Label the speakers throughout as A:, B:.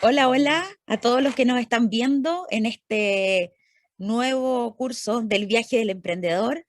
A: Hola, hola a todos los que nos están viendo en este nuevo curso del viaje del emprendedor.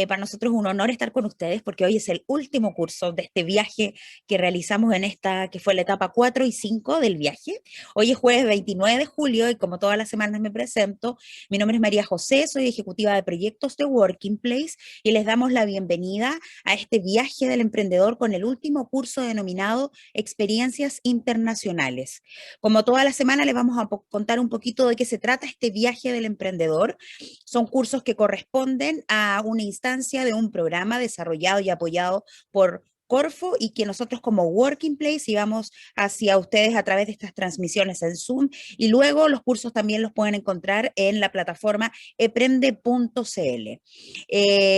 A: Para nosotros es un honor estar con ustedes porque hoy es el último curso de este viaje que realizamos en esta, que fue la etapa 4 y 5 del viaje. Hoy es jueves 29 de julio y como todas las semanas me presento. Mi nombre es María José, soy ejecutiva de proyectos de Working Place y les damos la bienvenida a este viaje del emprendedor con el último curso denominado Experiencias Internacionales. Como toda la semana les vamos a contar un poquito de qué se trata este viaje del emprendedor. Son cursos que corresponden a una instancia de un programa desarrollado y apoyado por Corfo y que nosotros como Working Place íbamos hacia ustedes a través de estas transmisiones en Zoom y luego los cursos también los pueden encontrar en la plataforma eprende.cl.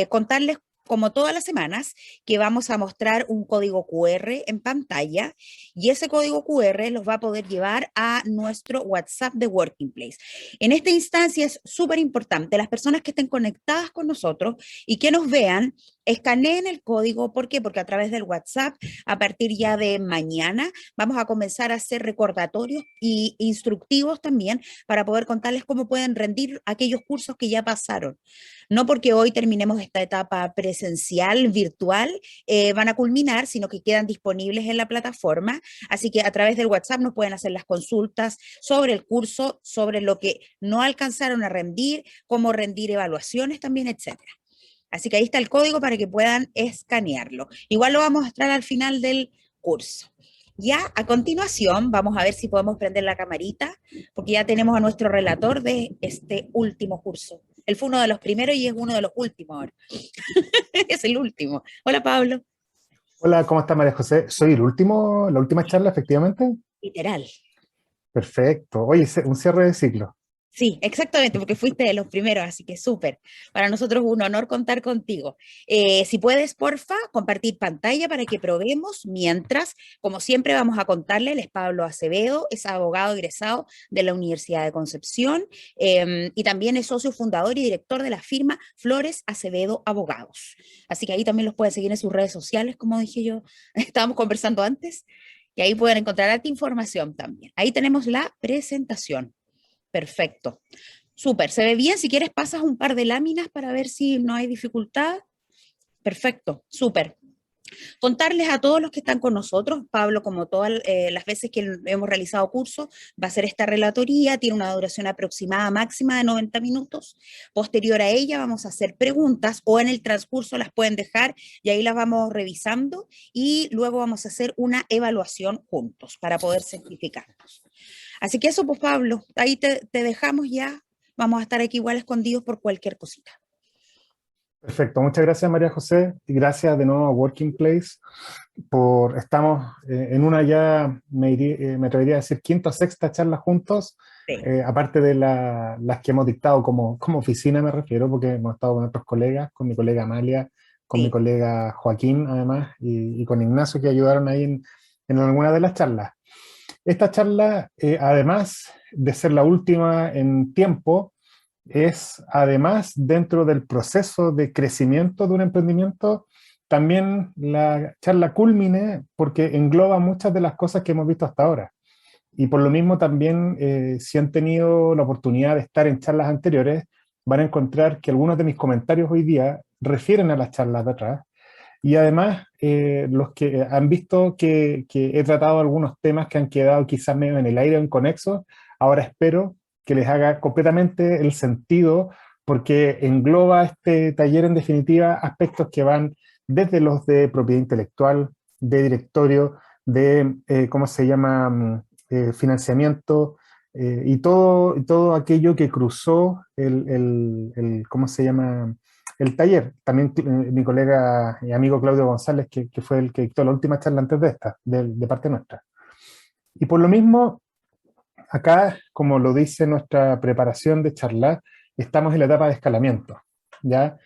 A: Contarles como todas las semanas, que vamos a mostrar un código QR en pantalla y ese código QR los va a poder llevar a nuestro WhatsApp de Working Place. En esta instancia es súper importante, las personas que estén conectadas con nosotros y que nos vean, escaneen el código. ¿Por qué? Porque a través del WhatsApp, a partir ya de mañana, vamos a comenzar a hacer recordatorios y instructivos también para poder contarles cómo pueden rendir aquellos cursos que ya pasaron. No porque hoy terminemos esta etapa presencial, virtual, van a culminar, sino que quedan disponibles en la plataforma. Así que a través del WhatsApp nos pueden hacer las consultas sobre el curso, sobre lo que no alcanzaron a rendir, cómo rendir evaluaciones también, etcétera. Así que ahí está el código para que puedan escanearlo. Igual lo vamos a mostrar al final del curso. Ya a continuación vamos a ver si podemos prender la camarita, porque ya tenemos a nuestro relator de este último curso. Él fue uno de los primeros y es uno de los últimos ahora. Es el último. Hola, Pablo.
B: Hola, ¿cómo está María José? Soy el último, la última charla, efectivamente.
A: Literal.
B: Perfecto. Oye, un cierre de ciclo.
A: Sí, exactamente, porque fuiste de los primeros, así que súper. Para nosotros es un honor contar contigo. Si puedes, porfa, compartir pantalla para que probemos, mientras, como siempre, vamos a contarle, él es Pablo Acevedo, es abogado egresado de la Universidad de Concepción y también es socio fundador y director de la firma Flores Acevedo Abogados. Así que ahí también los pueden seguir en sus redes sociales, como dije yo, estábamos conversando antes, y ahí pueden encontrar alta información también. Ahí tenemos la presentación. Perfecto. Súper. ¿Se ve bien? Si quieres, pasas un par de láminas para ver si no hay dificultad. Perfecto. Súper. Contarles a todos los que están con nosotros, Pablo, como todas las veces que hemos realizado cursos, va a ser esta relatoría, tiene una duración aproximada máxima de 90 minutos. Posterior a ella vamos a hacer preguntas o en el transcurso las pueden dejar y ahí las vamos revisando y luego vamos a hacer una evaluación juntos para poder certificarnos. Así que eso, pues Pablo, ahí te dejamos ya. Vamos a estar aquí igual escondidos por cualquier cosita.
B: Perfecto. Muchas gracias, María José. Y gracias de nuevo a Working Place estamos en una ya, me atrevería a decir, quinta o sexta charla juntos,
A: Sí,
B: aparte de las que hemos dictado como oficina, me refiero, porque hemos estado con otros colegas, con mi colega Amalia, con mi
A: sí.
B: colega Joaquín, además, y con Ignacio, que ayudaron ahí en alguna de las charlas. Esta charla, además de ser la última en tiempo, es además dentro del proceso de crecimiento de un emprendimiento, también la charla culmine porque engloba muchas de las cosas que hemos visto hasta ahora. Y por lo mismo también, si han tenido la oportunidad de estar en charlas anteriores, van a encontrar que algunos de mis comentarios hoy día refieren a las charlas de atrás y además, los que han visto que he tratado algunos temas que han quedado quizás medio en el aire o inconexos, ahora espero que les haga completamente el sentido, porque engloba este taller en definitiva aspectos que van desde los de propiedad intelectual, de directorio, de, ¿cómo se llama?, financiamiento, y todo aquello que cruzó ¿cómo se llama?, el taller. También mi colega y amigo Claudio González, que fue el que dictó la última charla antes de esta, de parte nuestra. Y por lo mismo, acá, como lo dice nuestra preparación de charla, estamos en la etapa de escalamiento. ¿Ya?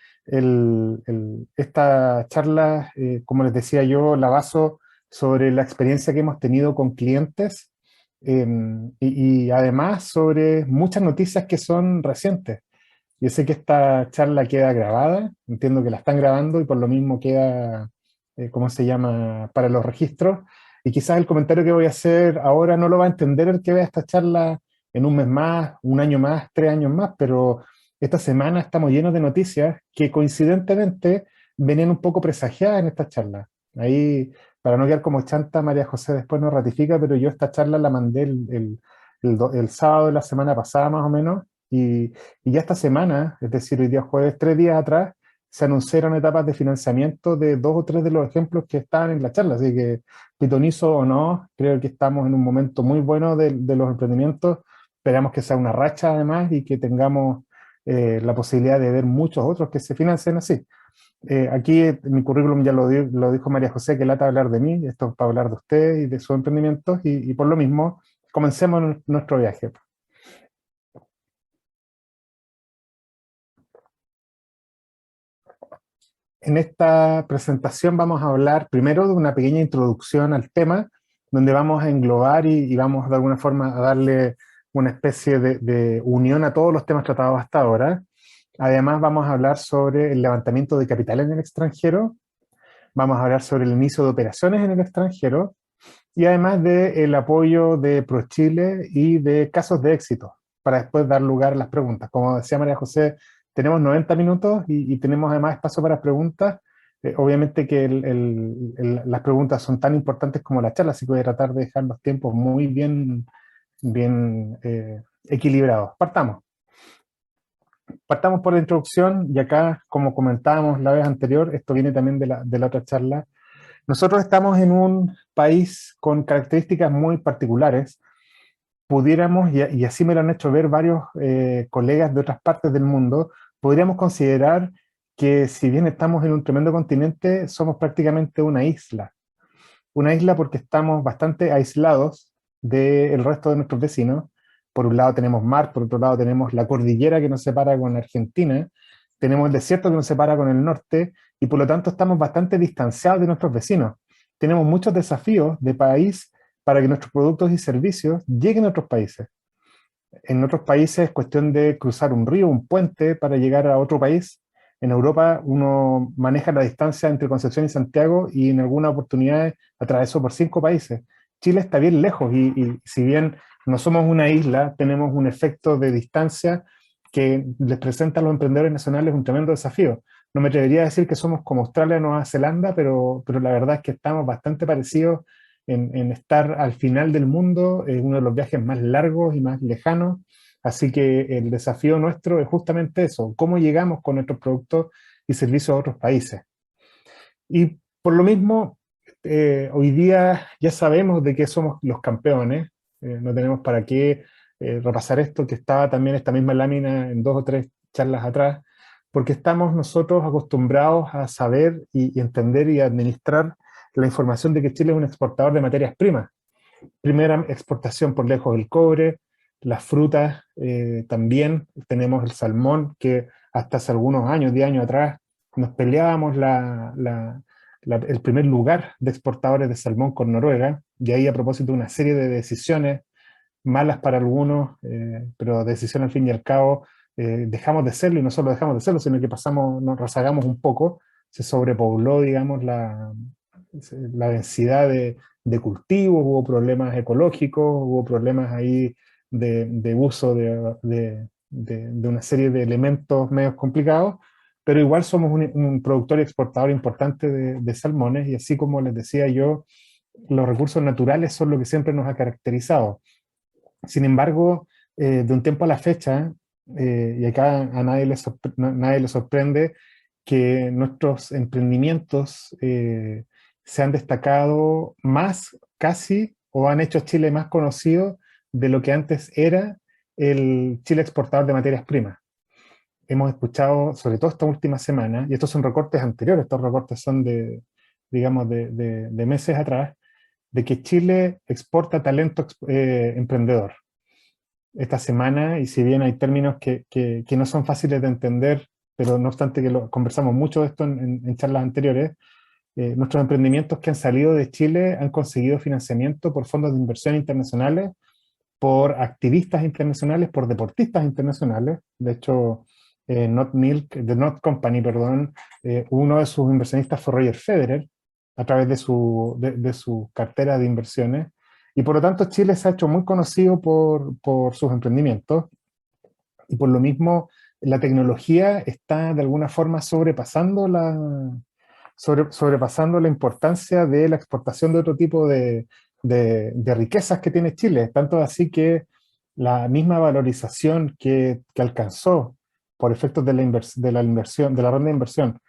B: Esta charla, como les decía yo, la baso sobre la experiencia que hemos tenido con clientes eh, y además sobre muchas noticias que son recientes. Yo sé que esta charla queda grabada, entiendo que la están grabando y por lo mismo queda, ¿cómo se llama?, para los registros. Y quizás el comentario que voy a hacer ahora no lo va a entender el que vea esta charla en un mes más, un año más, 3 años más, pero esta semana estamos llenos de noticias que coincidentemente venían un poco presagiadas en esta charla. Ahí, para no quedar como chanta, María José después nos ratifica, pero yo esta charla la mandé el sábado de la semana pasada más o menos, y ya esta semana, es decir, hoy día jueves, 3 días atrás, se anunciaron etapas de financiamiento de 2 o 3 de los ejemplos que estaban en la charla, así que pitonizo o no, creo que estamos en un momento muy bueno de los emprendimientos, esperamos que sea una racha además y que tengamos la posibilidad de ver muchos otros que se financien así. Aquí en mi currículum ya lo dijo María José, que lata hablar de mí, esto es para hablar de usted y de sus emprendimientos, y por lo mismo, comencemos nuestro viaje. En esta presentación vamos a hablar primero de una pequeña introducción al tema, donde vamos a englobar y vamos de alguna forma a darle una especie de unión a todos los temas tratados hasta ahora. Además vamos a hablar sobre el levantamiento de capital en el extranjero, vamos a hablar sobre el inicio de operaciones en el extranjero, y además del apoyo de ProChile y de casos de éxito, para después dar lugar a las preguntas. Como decía María José, tenemos 90 minutos y tenemos además espacio para preguntas. Obviamente que las preguntas son tan importantes como la charla, así que voy a tratar de dejar los tiempos muy bien equilibrados. Partamos por la introducción, y acá, como comentábamos la vez anterior, esto viene también de la otra charla. Nosotros estamos en un país con características muy particulares. Pudiéramos, y así me lo han hecho ver varios colegas de otras partes del mundo, podríamos considerar que si bien estamos en un tremendo continente, somos prácticamente una isla. Una isla porque estamos bastante aislados del resto de nuestros vecinos. Por un lado tenemos mar, por otro lado tenemos la cordillera que nos separa con Argentina, tenemos el desierto que nos separa con el norte, y por lo tanto estamos bastante distanciados de nuestros vecinos. Tenemos muchos desafíos de país para que nuestros productos y servicios lleguen a otros países. En otros países es cuestión de cruzar un río, un puente para llegar a otro país. En Europa uno maneja la distancia entre Concepción y Santiago y en algunas oportunidades atravesó por 5 países. Chile está bien lejos y si bien no somos una isla, tenemos un efecto de distancia que les presenta a los emprendedores nacionales un tremendo desafío. No me atrevería a decir que somos como Australia o Nueva Zelanda, pero la verdad es que estamos bastante parecidos en estar al final del mundo, es uno de los viajes más largos y más lejanos, así que el desafío nuestro es justamente eso, cómo llegamos con nuestros productos y servicios a otros países. Y por lo mismo, hoy día ya sabemos de qué somos los campeones, no tenemos para qué repasar esto, que estaba también esta misma lámina en 2 o 3 charlas atrás, porque estamos nosotros acostumbrados a saber y entender y administrar la información de que Chile es un exportador de materias primas. Primera exportación por lejos el cobre, las frutas también, tenemos el salmón, que hasta hace algunos años, 10 años atrás, nos peleábamos el primer lugar de exportadores de salmón con Noruega, y ahí a propósito de una serie de decisiones malas para algunos, pero decisión al fin y al cabo, dejamos de serlo, y no solo dejamos de serlo, sino que nos rezagamos un poco, se sobrepobló, digamos, la densidad de cultivos, hubo problemas ecológicos, hubo problemas ahí de uso de una serie de elementos medios complicados, pero igual somos un productor y exportador importante de salmones, y así como les decía yo, los recursos naturales son lo que siempre nos ha caracterizado. Sin embargo, de un tiempo a la fecha, y acá a nadie le sorprende, que nuestros emprendimientos se han destacado más casi, o han hecho a Chile más conocido de lo que antes era el Chile exportador de materias primas. Hemos escuchado, sobre todo esta última semana, y estos son recortes anteriores, estos recortes son digamos, de meses atrás, de que Chile exporta talento emprendedor. Esta semana, y si bien hay términos que no son fáciles de entender, pero no obstante que conversamos mucho de esto en charlas anteriores, nuestros emprendimientos que han salido de Chile han conseguido financiamiento por fondos de inversión internacionales, por activistas internacionales, por deportistas internacionales. De hecho, The Not Company, perdón, uno de sus inversionistas fue Roger Federer, a través de su cartera de inversiones, y por lo tanto Chile se ha hecho muy conocido por sus emprendimientos, y por lo mismo la tecnología está de alguna forma sobrepasando la importancia de la exportación de otro tipo de riquezas que tiene Chile. Tanto así que la misma valorización que alcanzó por efectos de la inversión, de la ronda de inversión,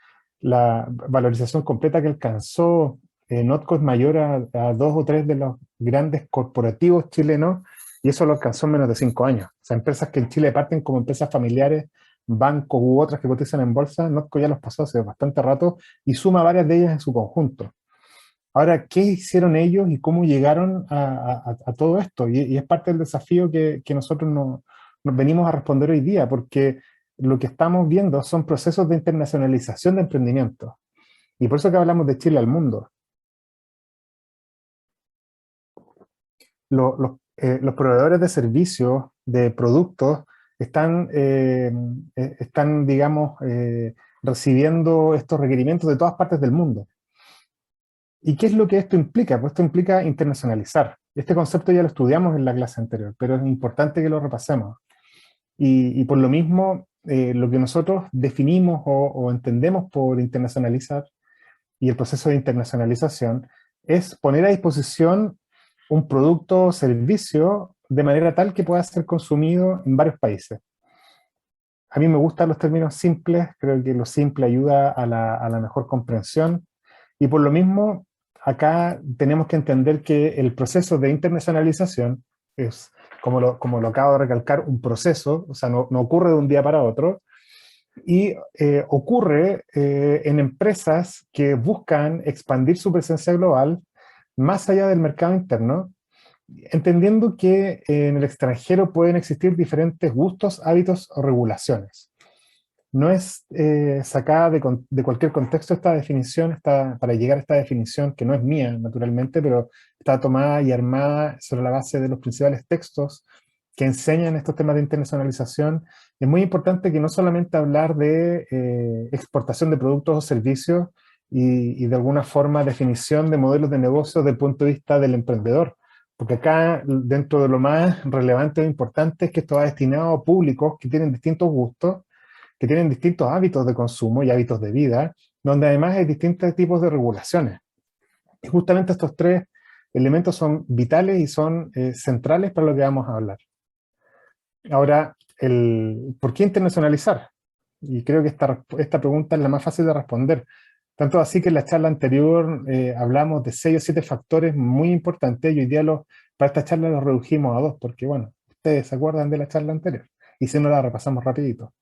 B: la valorización completa que alcanzó Notco es mayor a dos o tres de los grandes corporativos chilenos, y eso lo alcanzó en menos de 5 años. O sea, empresas que en Chile parten como empresas familiares, bancos u otras que cotizan en bolsa, Notco ya los pasó hace bastante rato y suma varias de ellas en su conjunto. Ahora, ¿qué hicieron ellos y cómo llegaron a todo esto? Y es parte del desafío que nosotros nos venimos a responder hoy día, porque lo que estamos viendo son procesos de internacionalización de emprendimientos. Y por eso que hablamos de Chile al mundo. Los proveedores de servicios, de productos, están digamos, recibiendo estos requerimientos de todas partes del mundo. ¿Y qué es lo que esto implica? Pues esto implica internacionalizar. Este concepto ya lo estudiamos en la clase anterior, pero es importante que lo repasemos. Y por lo mismo, lo que nosotros definimos o entendemos por internacionalizar y el proceso de internacionalización es poner a disposición un producto o servicio de manera tal que pueda ser consumido en varios países. A mí me gustan los términos simples, creo que lo simple ayuda a la mejor comprensión, y por lo mismo acá tenemos que entender que el proceso de internacionalización es, como lo acabo de recalcar, un proceso, o sea, no ocurre de un día para otro, y ocurre en empresas que buscan expandir su presencia global más allá del mercado interno, entendiendo que en el extranjero pueden existir diferentes gustos, hábitos o regulaciones. No es sacada de cualquier contexto esta definición, para llegar a esta definición, que no es mía, naturalmente, pero está tomada y armada sobre la base de los principales textos que enseñan estos temas de internacionalización. Es muy importante que no solamente hablar de exportación de productos o servicios y de alguna forma definición de modelos de negocio desde el punto de vista del emprendedor, porque acá dentro de lo más relevante e importante es que esto va destinado a públicos que tienen distintos gustos, que tienen distintos hábitos de consumo y hábitos de vida, donde además hay distintos tipos de regulaciones. Y justamente estos tres elementos son vitales y son centrales para lo que vamos a hablar. Ahora, ¿por qué internacionalizar? Y creo que esta pregunta es la más fácil de responder. Tanto así que en la charla anterior hablamos de 6 o 7 factores muy importantes, y hoy día para esta charla los redujimos a 2, porque bueno, ustedes se acuerdan de la charla anterior, y si no la repasamos rapidito.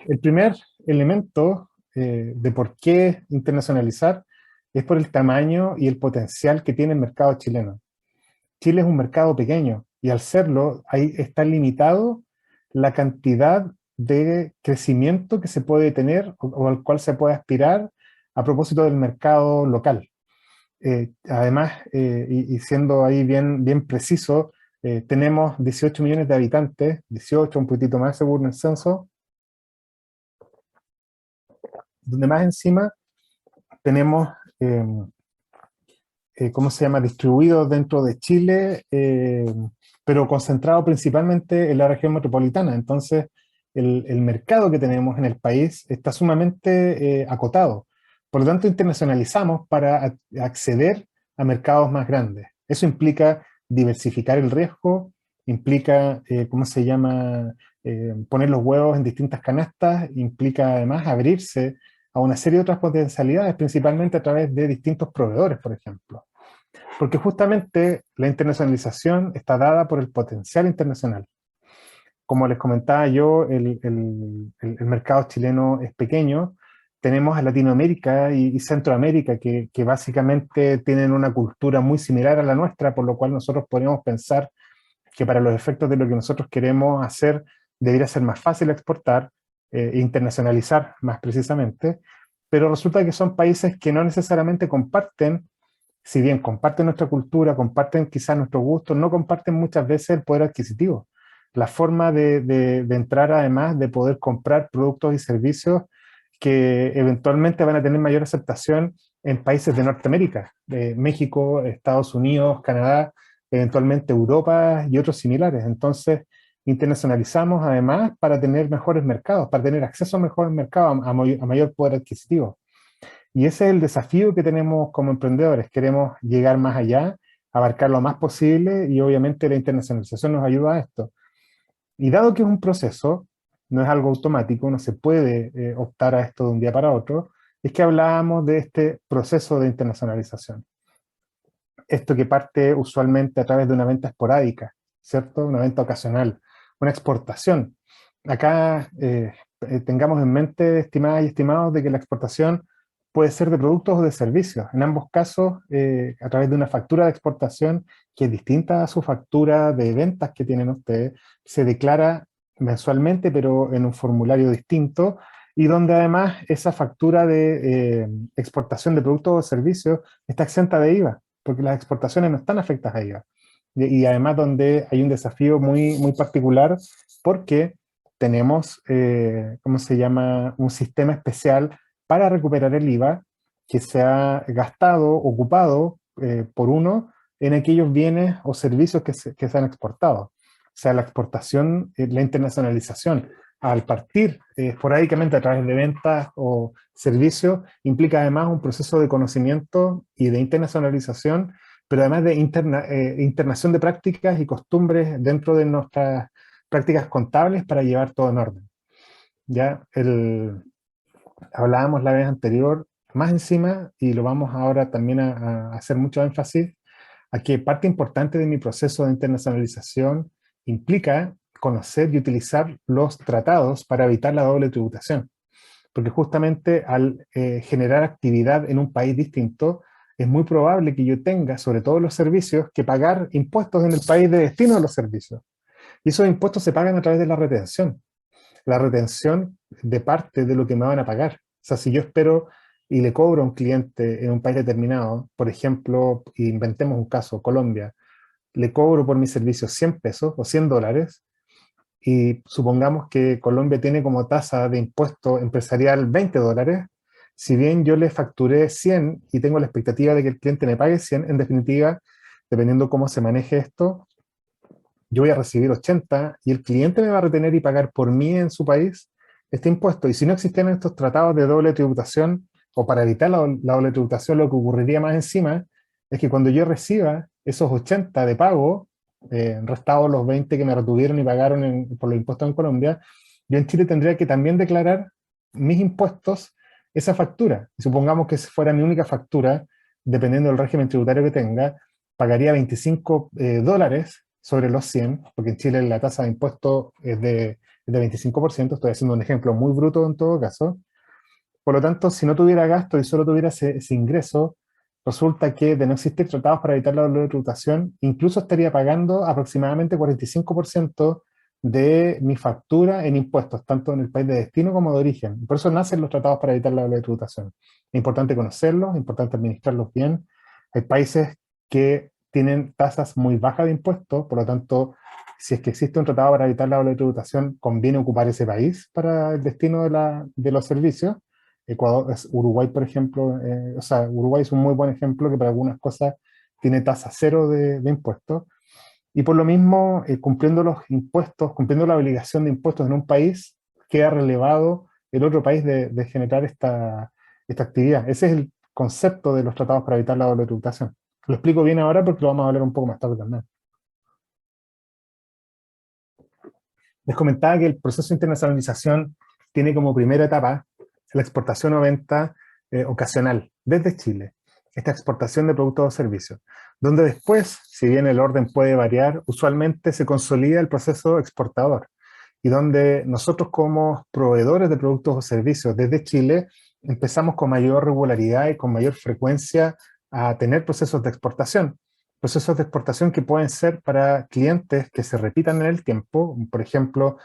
B: El primer elemento de por qué internacionalizar es por el tamaño y el potencial que tiene el mercado chileno. Chile es un mercado pequeño, y al serlo, ahí está limitado la cantidad de crecimiento que se puede tener o al cual se puede aspirar a propósito del mercado local. Además, y siendo ahí bien preciso, tenemos 18 millones de habitantes, 18, un poquitito más según el censo, donde más encima tenemos, ¿cómo se llama?, distribuidos dentro de Chile, pero concentrado principalmente en la región metropolitana. Entonces, el mercado que tenemos en el país está sumamente acotado. Por lo tanto, internacionalizamos para acceder a mercados más grandes. Eso implica diversificar el riesgo, implica, ¿cómo se llama?, poner los huevos en distintas canastas, implica además abrirse a una serie de otras potencialidades, principalmente a través de distintos proveedores, por ejemplo. Porque justamente la internacionalización está dada por el potencial internacional. Como les comentaba yo, el mercado chileno es pequeño. Tenemos a Latinoamérica y Centroamérica que básicamente tienen una cultura muy similar a la nuestra, por lo cual nosotros podríamos pensar que para los efectos de lo que nosotros queremos hacer debería ser más fácil exportar, internacionalizar más precisamente, pero resulta que son países que no necesariamente comparten, si bien comparten nuestra cultura, comparten quizás nuestros gustos, no comparten muchas veces el poder adquisitivo. La forma de entrar, además de poder comprar productos y servicios que eventualmente van a tener mayor aceptación en países de Norteamérica, México, Estados Unidos, Canadá, eventualmente Europa y otros similares. Entonces, internacionalizamos además para tener mejores mercados, para tener acceso a mejores mercados, a mayor poder adquisitivo. Y ese es el desafío que tenemos como emprendedores. Queremos llegar más allá, abarcar lo más posible y obviamente la internacionalización nos ayuda a esto. Y dado que es un proceso, no es algo automático, no se puede optar a esto de un día para otro, es que hablábamos de este proceso de internacionalización. Esto que parte usualmente a través de una venta esporádica, ¿cierto? Una venta ocasional, una exportación. Acá tengamos en mente, estimadas y estimados, de que la exportación puede ser de productos o de servicios. En ambos casos, a través de una factura de exportación que es distinta a su factura de ventas que tienen ustedes, se declara mensualmente, pero en un formulario distinto, y donde además esa factura de exportación de productos o servicios está exenta de IVA, porque las exportaciones no están afectadas a IVA. Y además donde hay un desafío muy, muy particular, porque tenemos, ¿cómo se llama?, un sistema especial para recuperar el IVA que se ha gastado, ocupado por uno en aquellos bienes o servicios que se han exportado. O sea, la exportación, la internacionalización, al partir esporádicamente a través de ventas o servicios, implica además un proceso de conocimiento y de internacionalización, pero además de internación de prácticas y costumbres dentro de nuestras prácticas contables para llevar todo en orden. Ya hablábamos la vez anterior, más encima, y lo vamos ahora también a hacer mucho énfasis, a que parte importante de mi proceso de internacionalización implica conocer y utilizar los tratados para evitar la doble tributación. Porque justamente al generar actividad en un país distinto, es muy probable que yo tenga, sobre todo los servicios, que pagar impuestos en el país de destino de los servicios. Y esos impuestos se pagan a través de la retención de parte de lo que me van a pagar. O sea, si yo espero y le cobro a un cliente en un país determinado, por ejemplo, inventemos un caso, Colombia, le cobro por mi servicio 100 pesos o $100, y supongamos que Colombia tiene como tasa de impuesto empresarial $20, si bien yo le facturé 100 y tengo la expectativa de que el cliente me pague 100, en definitiva, dependiendo cómo se maneje esto, yo voy a recibir 80 y el cliente me va a retener y pagar por mí en su país este impuesto. Y si no existieran estos tratados de doble tributación, o para evitar la doble tributación, lo que ocurriría más encima es que cuando yo reciba esos 80 de pago, restados los 20 que me retuvieron y pagaron por los impuestos en Colombia, yo en Chile tendría que también declarar mis impuestos, esa factura. Y supongamos que fuera mi única factura, dependiendo del régimen tributario que tenga, pagaría $25 sobre los 100, porque en Chile la tasa de impuesto es de 25%, estoy haciendo un ejemplo muy bruto en todo caso. Por lo tanto, si no tuviera gasto y solo tuviera ese ingreso, resulta que de no existir tratados para evitar la doble tributación, incluso estaría pagando aproximadamente 45% de mi factura en impuestos, tanto en el país de destino como de origen. Por eso nacen los tratados para evitar la doble tributación. Es importante conocerlos, es importante administrarlos bien. Hay países que tienen tasas muy bajas de impuestos, por lo tanto, si es que existe un tratado para evitar la doble tributación, conviene ocupar ese país para el destino de los servicios. Ecuador, Uruguay, por ejemplo, o sea, Uruguay es un muy buen ejemplo que para algunas cosas tiene tasa cero de impuestos. Y por lo mismo, cumpliendo los impuestos, cumpliendo la obligación de impuestos en un país, queda relevado el otro país de generar esta actividad. Ese es el concepto de los tratados para evitar la doble tributación. Lo explico bien ahora porque lo vamos a hablar un poco más tarde también. Les comentaba que el proceso de internacionalización tiene como primera etapa la exportación o venta ocasional desde Chile, esta exportación de productos o servicios, donde después, si bien el orden puede variar, usualmente se consolida el proceso exportador, y donde nosotros como proveedores de productos o servicios desde Chile empezamos con mayor regularidad y con mayor frecuencia a tener procesos de exportación que pueden ser para clientes que se repitan en el tiempo, por ejemplo,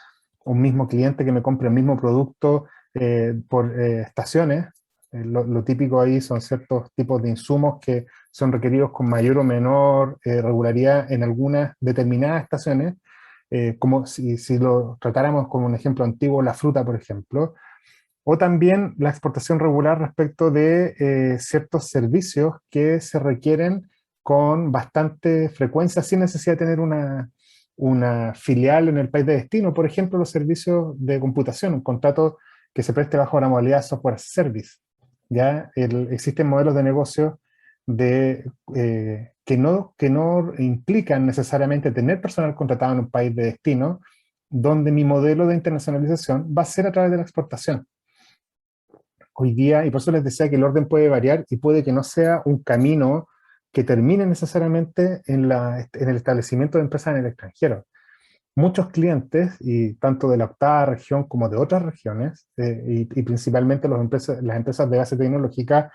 B: un mismo cliente que me compre el mismo producto por estaciones. Lo típico ahí son ciertos tipos de insumos que son requeridos con mayor o menor regularidad en algunas determinadas estaciones, como si lo tratáramos como un ejemplo antiguo, la fruta, por ejemplo. o también la exportación regular respecto de ciertos servicios que se requieren con bastante frecuencia sin necesidad de tener una filial en el país de destino. Por ejemplo, los servicios de computación, un contrato que se preste bajo la modalidad software as a service. ¿Ya? Existen modelos de negocio que no implican necesariamente tener personal contratado en un país de destino, donde mi modelo de internacionalización va a ser a través de la exportación. Hoy día, y por eso les decía que el orden puede variar y puede que no sea un camino que termine necesariamente en el establecimiento de empresas en el extranjero. Muchos clientes, y tanto de la octava región como de otras regiones, y principalmente las empresas de base tecnológica,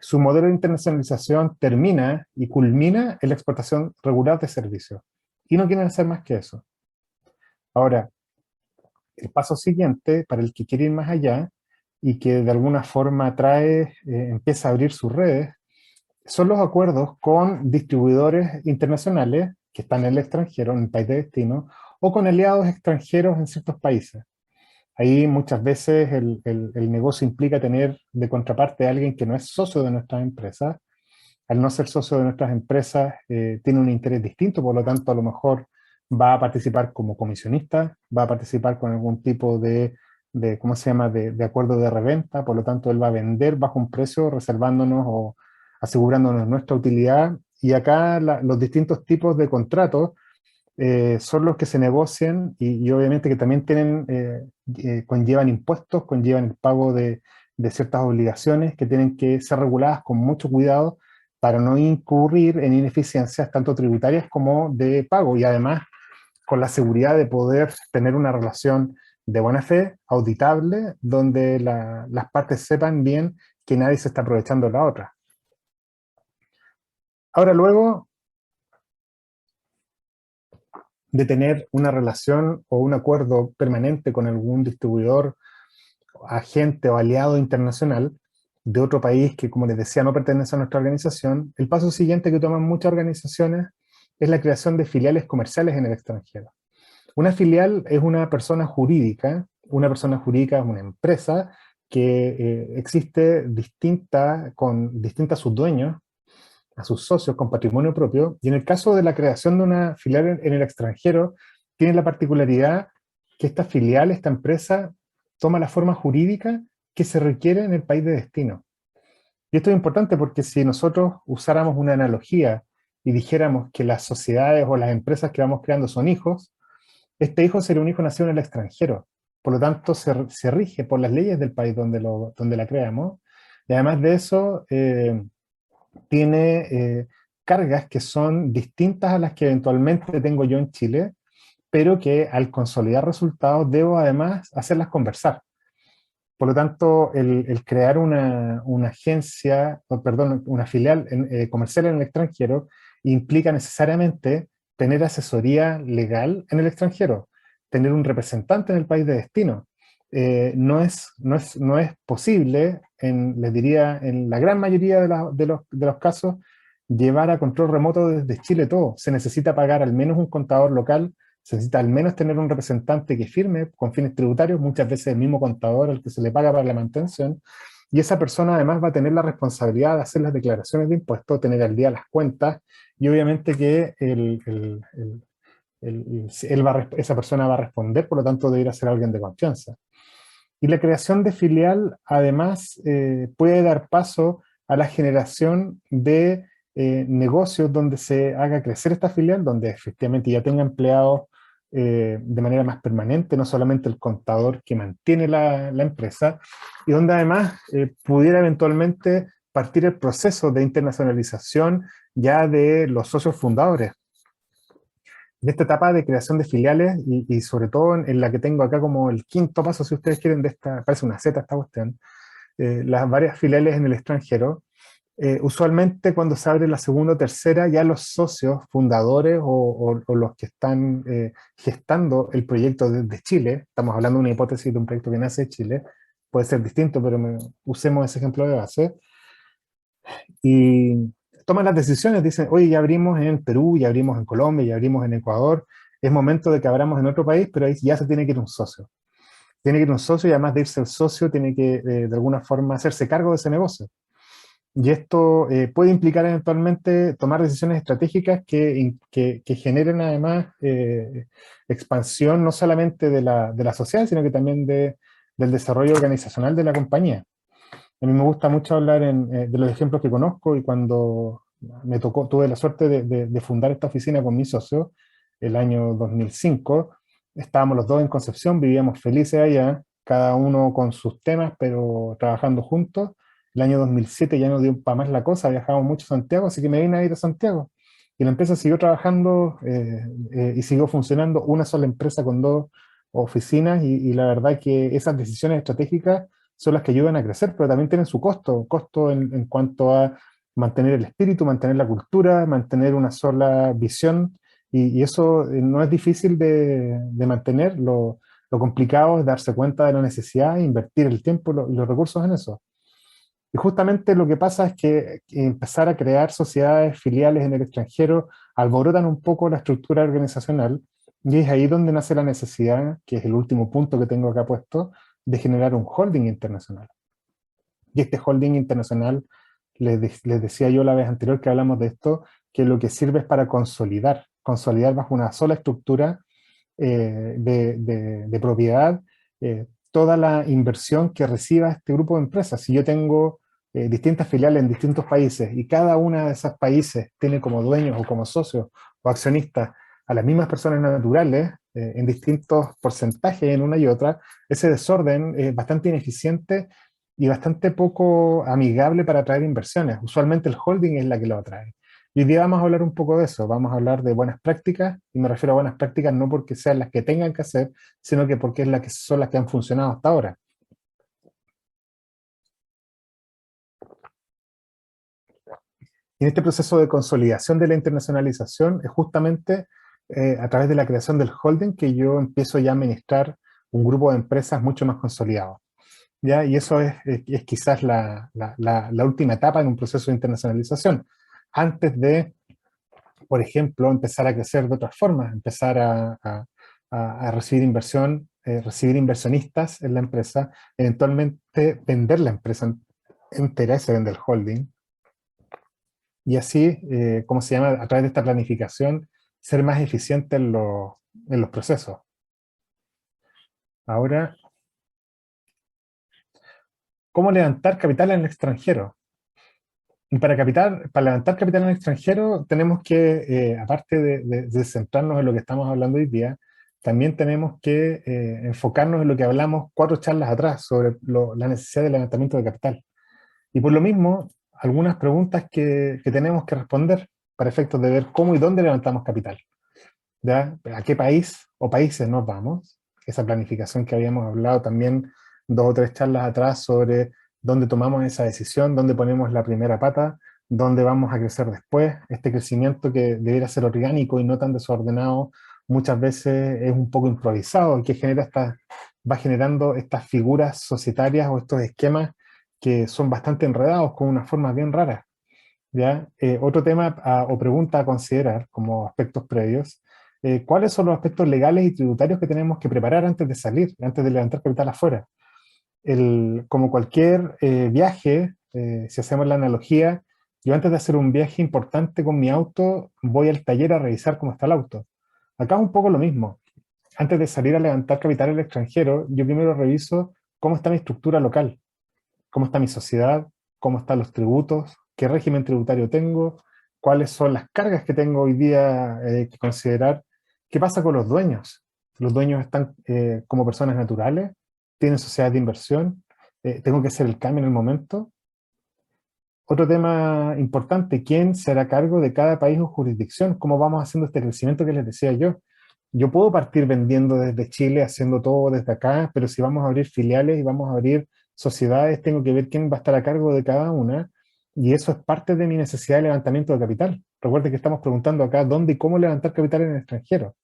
B: su modelo de internacionalización termina y culmina en la exportación regular de servicios. Y no quieren hacer más que eso. Ahora, el paso siguiente, para el que quiere ir más allá, y que de alguna forma empieza a abrir sus redes, son los acuerdos con distribuidores internacionales que están en el extranjero, en el país de destino, o con aliados extranjeros en ciertos países. Ahí muchas veces el negocio implica tener de contraparte a alguien que no es socio de nuestras empresas. Al no ser socio de nuestras empresas, tiene un interés distinto, por lo tanto a lo mejor va a participar como comisionista, va a participar con algún tipo ¿cómo se llama?, de acuerdo de reventa, por lo tanto él va a vender bajo un precio, reservándonos o asegurándonos nuestra utilidad. Y acá los distintos tipos de contratos son los que se negocian y obviamente que también conllevan impuestos, conllevan el pago de ciertas obligaciones que tienen que ser reguladas con mucho cuidado para no incurrir en ineficiencias tanto tributarias como de pago, y además con la seguridad de poder tener una relación de buena fe, auditable, donde las partes sepan bien que nadie se está aprovechando de la otra. Ahora, luego de tener una relación o un acuerdo permanente con algún distribuidor, agente o aliado internacional de otro país que, como les decía, no pertenece a nuestra organización, el paso siguiente que toman muchas organizaciones es la creación de filiales comerciales en el extranjero. Una filial es una persona jurídica es una empresa que existe distinta a sus dueños, a sus socios con patrimonio propio, y en el caso de la creación de una filial en el extranjero, tiene la particularidad que esta filial, esta empresa, toma la forma jurídica que se requiere en el país de destino. Y esto es importante porque si nosotros usáramos una analogía y dijéramos que las sociedades o las empresas que vamos creando son hijos, este hijo sería un hijo nacido en el extranjero. Por lo tanto, se rige por las leyes del país donde la creamos. Y además de eso, tiene cargas que son distintas a las que eventualmente tengo yo en Chile, pero que al consolidar resultados debo además hacerlas conversar. Por lo tanto, el crear una agencia, perdón, una filial comercial en el extranjero implica necesariamente tener asesoría legal en el extranjero, tener un representante en el país de destino. No es posible, les diría, en la gran mayoría de los casos, llevar a control remoto desde Chile todo. Se necesita pagar al menos un contador local, se necesita al menos tener un representante que firme con fines tributarios, muchas veces el mismo contador al que se le paga para la mantención, y esa persona además va a tener la responsabilidad de hacer las declaraciones de impuestos, tener al día las cuentas, y obviamente que esa persona va a responder, por lo tanto debería ser alguien de confianza. Y la creación de filial, además, puede dar paso a la generación de negocios donde se haga crecer esta filial, donde efectivamente ya tenga empleados de manera más permanente, no solamente el contador que mantiene la empresa, y donde además pudiera eventualmente partir el proceso de internacionalización ya de los socios fundadores. En esta etapa de creación de filiales y sobre todo en la que tengo acá como el quinto paso, si ustedes quieren, parece una Z esta cuestión, las varias filiales en el extranjero, usualmente cuando se abre la segunda o tercera, ya los socios fundadores o los que están gestando el proyecto desde Chile, estamos hablando de una hipótesis de un proyecto que nace de Chile, puede ser distinto, pero usemos ese ejemplo de base, y toman las decisiones, dicen, oye, ya abrimos en Perú, ya abrimos en Colombia, ya abrimos en Ecuador, es momento de que abramos en otro país, pero ahí ya se tiene que ir un socio. Tiene que ir un socio y además de irse el socio, tiene que de alguna forma hacerse cargo de ese negocio. Y esto puede implicar eventualmente tomar decisiones estratégicas que generen además expansión no solamente de la sociedad, sino que también del desarrollo organizacional de la compañía. A mí me gusta mucho hablar de los ejemplos que conozco y cuando me tocó, tuve la suerte de fundar esta oficina con mi socio el año 2005. Estábamos los dos en Concepción, vivíamos felices allá, cada uno con sus temas, pero trabajando juntos. El año 2007 ya no dio para más la cosa, viajábamos mucho a Santiago, así que me vine a ir a Santiago. Y la empresa siguió trabajando y siguió funcionando, una sola empresa con dos oficinas, y la verdad que esas decisiones estratégicas son las que ayudan a crecer, pero también tienen su costo, costo en cuanto a mantener el espíritu, mantener la cultura, mantener una sola visión, y eso no es difícil de mantener. Lo complicado es darse cuenta de la necesidad e invertir el tiempo y los recursos en eso. Y justamente lo que pasa es que empezar a crear sociedades filiales en el extranjero alborotan un poco la estructura organizacional, y es ahí donde nace la necesidad, que es el último punto que tengo acá puesto, de generar un holding internacional. Y este holding internacional, les decía yo la vez anterior que hablamos de esto, que lo que sirve es para consolidar bajo una sola estructura de propiedad toda la inversión que reciba este grupo de empresas. Si yo tengo distintas filiales en distintos países y cada una de esos países tiene como dueños o como socios o accionistas a las mismas personas naturales en distintos porcentajes en una y otra, ese desorden es bastante ineficiente y bastante poco amigable para atraer inversiones. Usualmente el holding es la que lo atrae. Y hoy día vamos a hablar un poco de eso, vamos a hablar de buenas prácticas, y me refiero a buenas prácticas no porque sean las que tengan que hacer, sino que porque son las que han funcionado hasta ahora. Y en este proceso de consolidación de la internacionalización es justamente a través de la creación del holding que yo empiezo ya a administrar un grupo de empresas mucho más consolidado. ¿Ya? Y eso es quizás la última etapa en un proceso de internacionalización, antes de, por ejemplo, empezar a crecer de otras formas, empezar a recibir inversión, recibir inversionistas en la empresa, eventualmente vender la empresa entera, se vende el holding, y así, ¿cómo se llama? A través de esta planificación, ser más eficiente en los procesos. Ahora, ¿cómo levantar capital en el extranjero? Y para levantar capital en el extranjero tenemos que, aparte de centrarnos en lo que estamos hablando hoy día, también tenemos que enfocarnos en lo que hablamos 4 charlas atrás sobre la necesidad de levantamiento de capital. Y por lo mismo, algunas preguntas que tenemos que responder para efectos de ver cómo y dónde levantamos capital. ¿Ya? ¿A qué país o países nos vamos? Esa planificación que habíamos hablado también 2 o 3 charlas atrás sobre dónde tomamos esa decisión, dónde ponemos la primera pata, dónde vamos a crecer después. Este crecimiento que debería ser orgánico y no tan desordenado, muchas veces es un poco improvisado, y que va generando estas figuras societarias o estos esquemas que son bastante enredados con unas formas bien raras. ¿Ya? Otro tema o pregunta a considerar como aspectos previos: ¿cuáles son los aspectos legales y tributarios que tenemos que preparar antes de salir, antes de levantar capital afuera? Como cualquier viaje, si hacemos la analogía, yo antes de hacer un viaje importante con mi auto, voy al taller a revisar cómo está el auto. Acá es un poco lo mismo. Antes de salir a levantar capital en el extranjero, yo primero reviso cómo está mi estructura local, cómo está mi sociedad, cómo están los tributos, qué régimen tributario tengo, cuáles son las cargas que tengo hoy día que considerar, qué pasa con los dueños. Los dueños están como personas naturales, tienen sociedades de inversión, tengo que hacer el cambio en el momento. Otro tema importante: ¿quién será a cargo de cada país o jurisdicción? ¿Cómo vamos haciendo este crecimiento que les decía yo? Yo puedo partir vendiendo desde Chile, haciendo todo desde acá, pero si vamos a abrir filiales y vamos a abrir sociedades, tengo que ver quién va a estar a cargo de cada una, y eso es parte de mi necesidad de levantamiento de capital. Recuerde que estamos preguntando acá dónde y cómo levantar capital en el extranjero.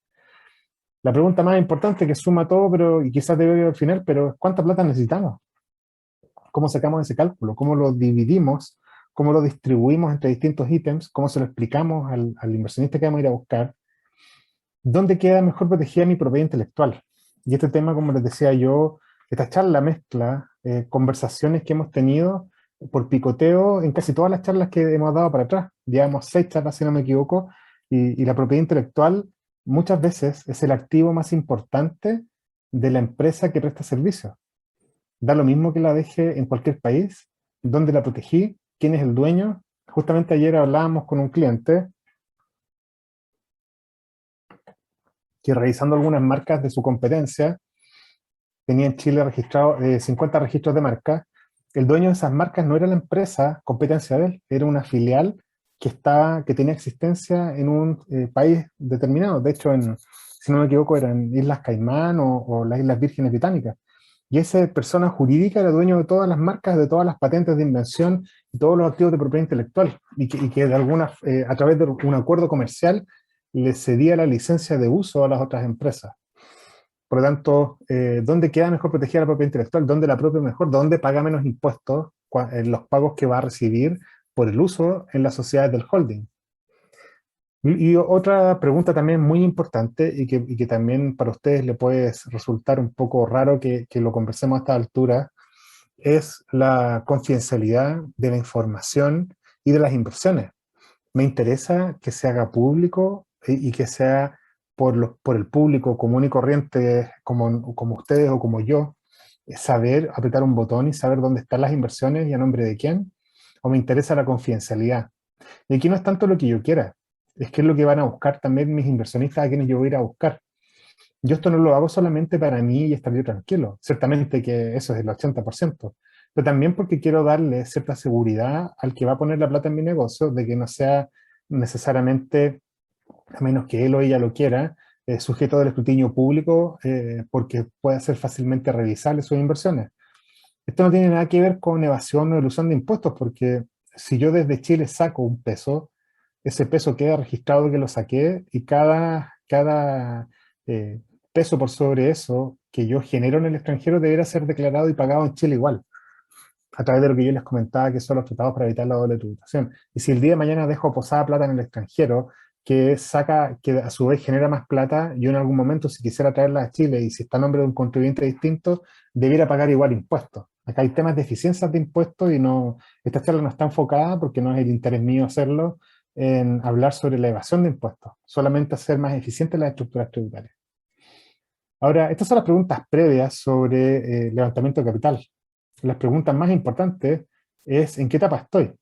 B: La pregunta más importante, que suma todo, y quizás debe ir al final, pero es ¿cuánta plata necesitamos? ¿Cómo sacamos ese cálculo? ¿Cómo lo dividimos? ¿Cómo lo distribuimos entre distintos ítems? ¿Cómo se lo explicamos al inversionista que vamos a ir a buscar? ¿Dónde queda mejor protegida mi propiedad intelectual? Y este tema, como les decía yo, Esta charla mezcla conversaciones que hemos tenido por picoteo en casi todas las charlas que hemos dado para atrás. Llevamos 6 charlas, si no me equivoco, y la propiedad intelectual muchas veces es el activo más importante de la empresa que presta servicios. Da lo mismo que la deje en cualquier país, dónde la protegí, quién es el dueño. Justamente ayer hablábamos con un cliente que, revisando algunas marcas de su competencia, tenía en Chile registrado 50 registros de marca. El dueño de esas marcas no era la empresa competencia de él, era una filial que tenía existencia en un país determinado. De hecho, si no me equivoco, eran Islas Caimán o las Islas Vírgenes Británicas. Y esa persona jurídica era dueño de todas las marcas, de todas las patentes de invención y todos los activos de propiedad intelectual. Y que de a través de un acuerdo comercial le cedía la licencia de uso a las otras empresas. Por lo tanto, ¿dónde queda mejor protegida la propiedad intelectual? ¿Dónde la propia mejor? ¿Dónde paga menos impuestos en los pagos que va a recibir por el uso en las sociedades del holding? Y otra pregunta también muy importante y que también para ustedes le puede resultar un poco raro que lo conversemos a esta altura, es la confidencialidad de la información y de las inversiones. Me interesa que se haga público y que sea por el público común y corriente como ustedes o como yo, saber apretar un botón y saber dónde están las inversiones y a nombre de quién, o me interesa la confidencialidad. Y aquí no es tanto lo que yo quiera, es que es lo que van a buscar también mis inversionistas a quienes yo voy a ir a buscar. Yo esto no lo hago solamente para mí y estar yo tranquilo, ciertamente que eso es el 80%, pero también porque quiero darle cierta seguridad al que va a poner la plata en mi negocio, de que no sea necesariamente, a menos que él o ella lo quiera, sujeto del escrutinio público, porque puede ser fácilmente revisable sus inversiones. Esto no tiene nada que ver con evasión o ilusión de impuestos, porque si yo desde Chile saco un peso, ese peso queda registrado que lo saqué y cada peso por sobre eso que yo genero en el extranjero deberá ser declarado y pagado en Chile igual, a través de lo que yo les comentaba, que son los tratados para evitar la doble tributación. Y si el día de mañana dejo posada plata en el extranjero, que a su vez genera más plata, yo en algún momento, si quisiera traerla a Chile y si está a nombre de un contribuyente distinto, debiera pagar igual impuestos. Acá hay temas de eficiencias de impuestos y esta charla no está enfocada, porque no es el interés mío hacerlo, en hablar sobre la evasión de impuestos, solamente hacer más eficientes las estructuras tributarias. Ahora, estas son las preguntas previas sobre levantamiento de capital. Las preguntas más importantes es ¿en qué etapa estoy?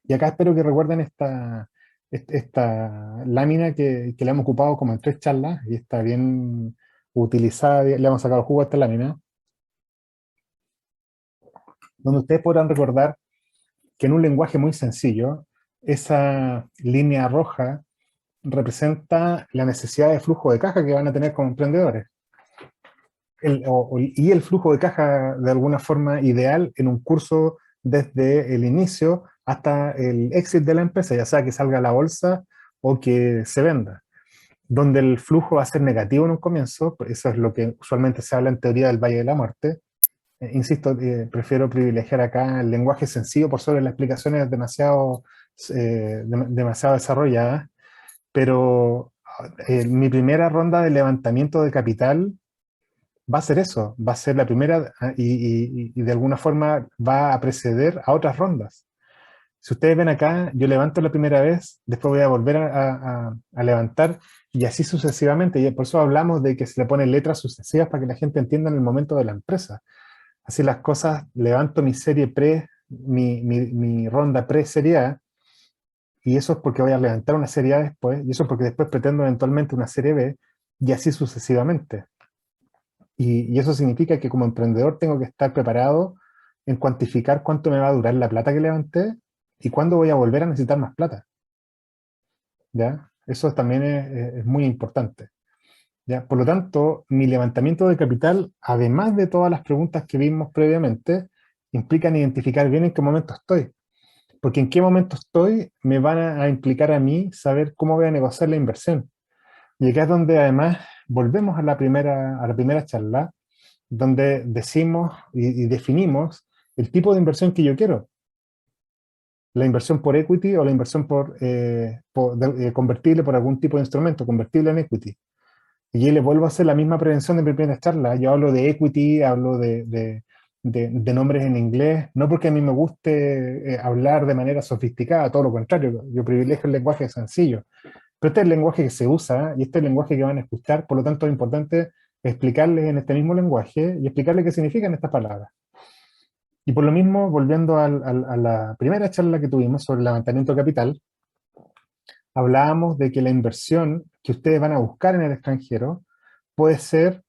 B: Y acá espero que recuerden esta lámina que le hemos ocupado como en 3 charlas y está bien utilizada, le hemos sacado jugo a esta lámina, donde ustedes podrán recordar que en un lenguaje muy sencillo, esa línea roja representa la necesidad de flujo de caja que van a tener como emprendedores. Y el flujo de caja de alguna forma ideal en un curso desde el inicio hasta el exit de la empresa, ya sea que salga a la bolsa o que se venda. Donde el flujo va a ser negativo en un comienzo, pues eso es lo que usualmente se habla en teoría del Valle de la Muerte. Insisto, prefiero privilegiar acá el lenguaje sencillo por sobre las explicaciones demasiado desarrolladas, pero mi primera ronda de levantamiento de capital va a ser eso, va a ser la primera y de alguna forma va a preceder a otras rondas. Si ustedes ven acá, yo levanto la primera vez, después voy a volver a levantar y así sucesivamente. Y por eso hablamos de que se le ponen letras sucesivas para que la gente entienda en el momento de la empresa. Así las cosas, levanto mi serie mi ronda pre-serie A, y eso es porque voy a levantar una serie A después, y eso es porque después pretendo eventualmente una serie B, y así sucesivamente. Y eso significa que como emprendedor tengo que estar preparado en cuantificar cuánto me va a durar la plata que levanté y cuándo voy a volver a necesitar más plata. ¿Ya? Eso también es muy importante. ¿Ya? Por lo tanto, mi levantamiento de capital, además de todas las preguntas que vimos previamente, implican identificar bien en qué momento estoy. Porque en qué momento estoy me van a implicar a mí saber cómo voy a negociar la inversión. Y acá es donde además volvemos a la primera charla, donde decimos y definimos el tipo de inversión que yo quiero. La inversión por equity o la inversión convertible por algún tipo de instrumento, convertible en equity. Y yo le vuelvo a hacer la misma prevención de mi primera charla. Yo hablo de equity, hablo de nombres en inglés, no porque a mí me guste hablar de manera sofisticada, todo lo contrario, yo privilegio el lenguaje sencillo. Pero este es el lenguaje que se usa y este es el lenguaje que van a escuchar, por lo tanto es importante explicarles en este mismo lenguaje y explicarles qué significan estas palabras. Y por lo mismo, volviendo a la primera charla que tuvimos sobre levantamiento de capital, hablábamos de que la inversión que ustedes van a buscar en el extranjero puede ser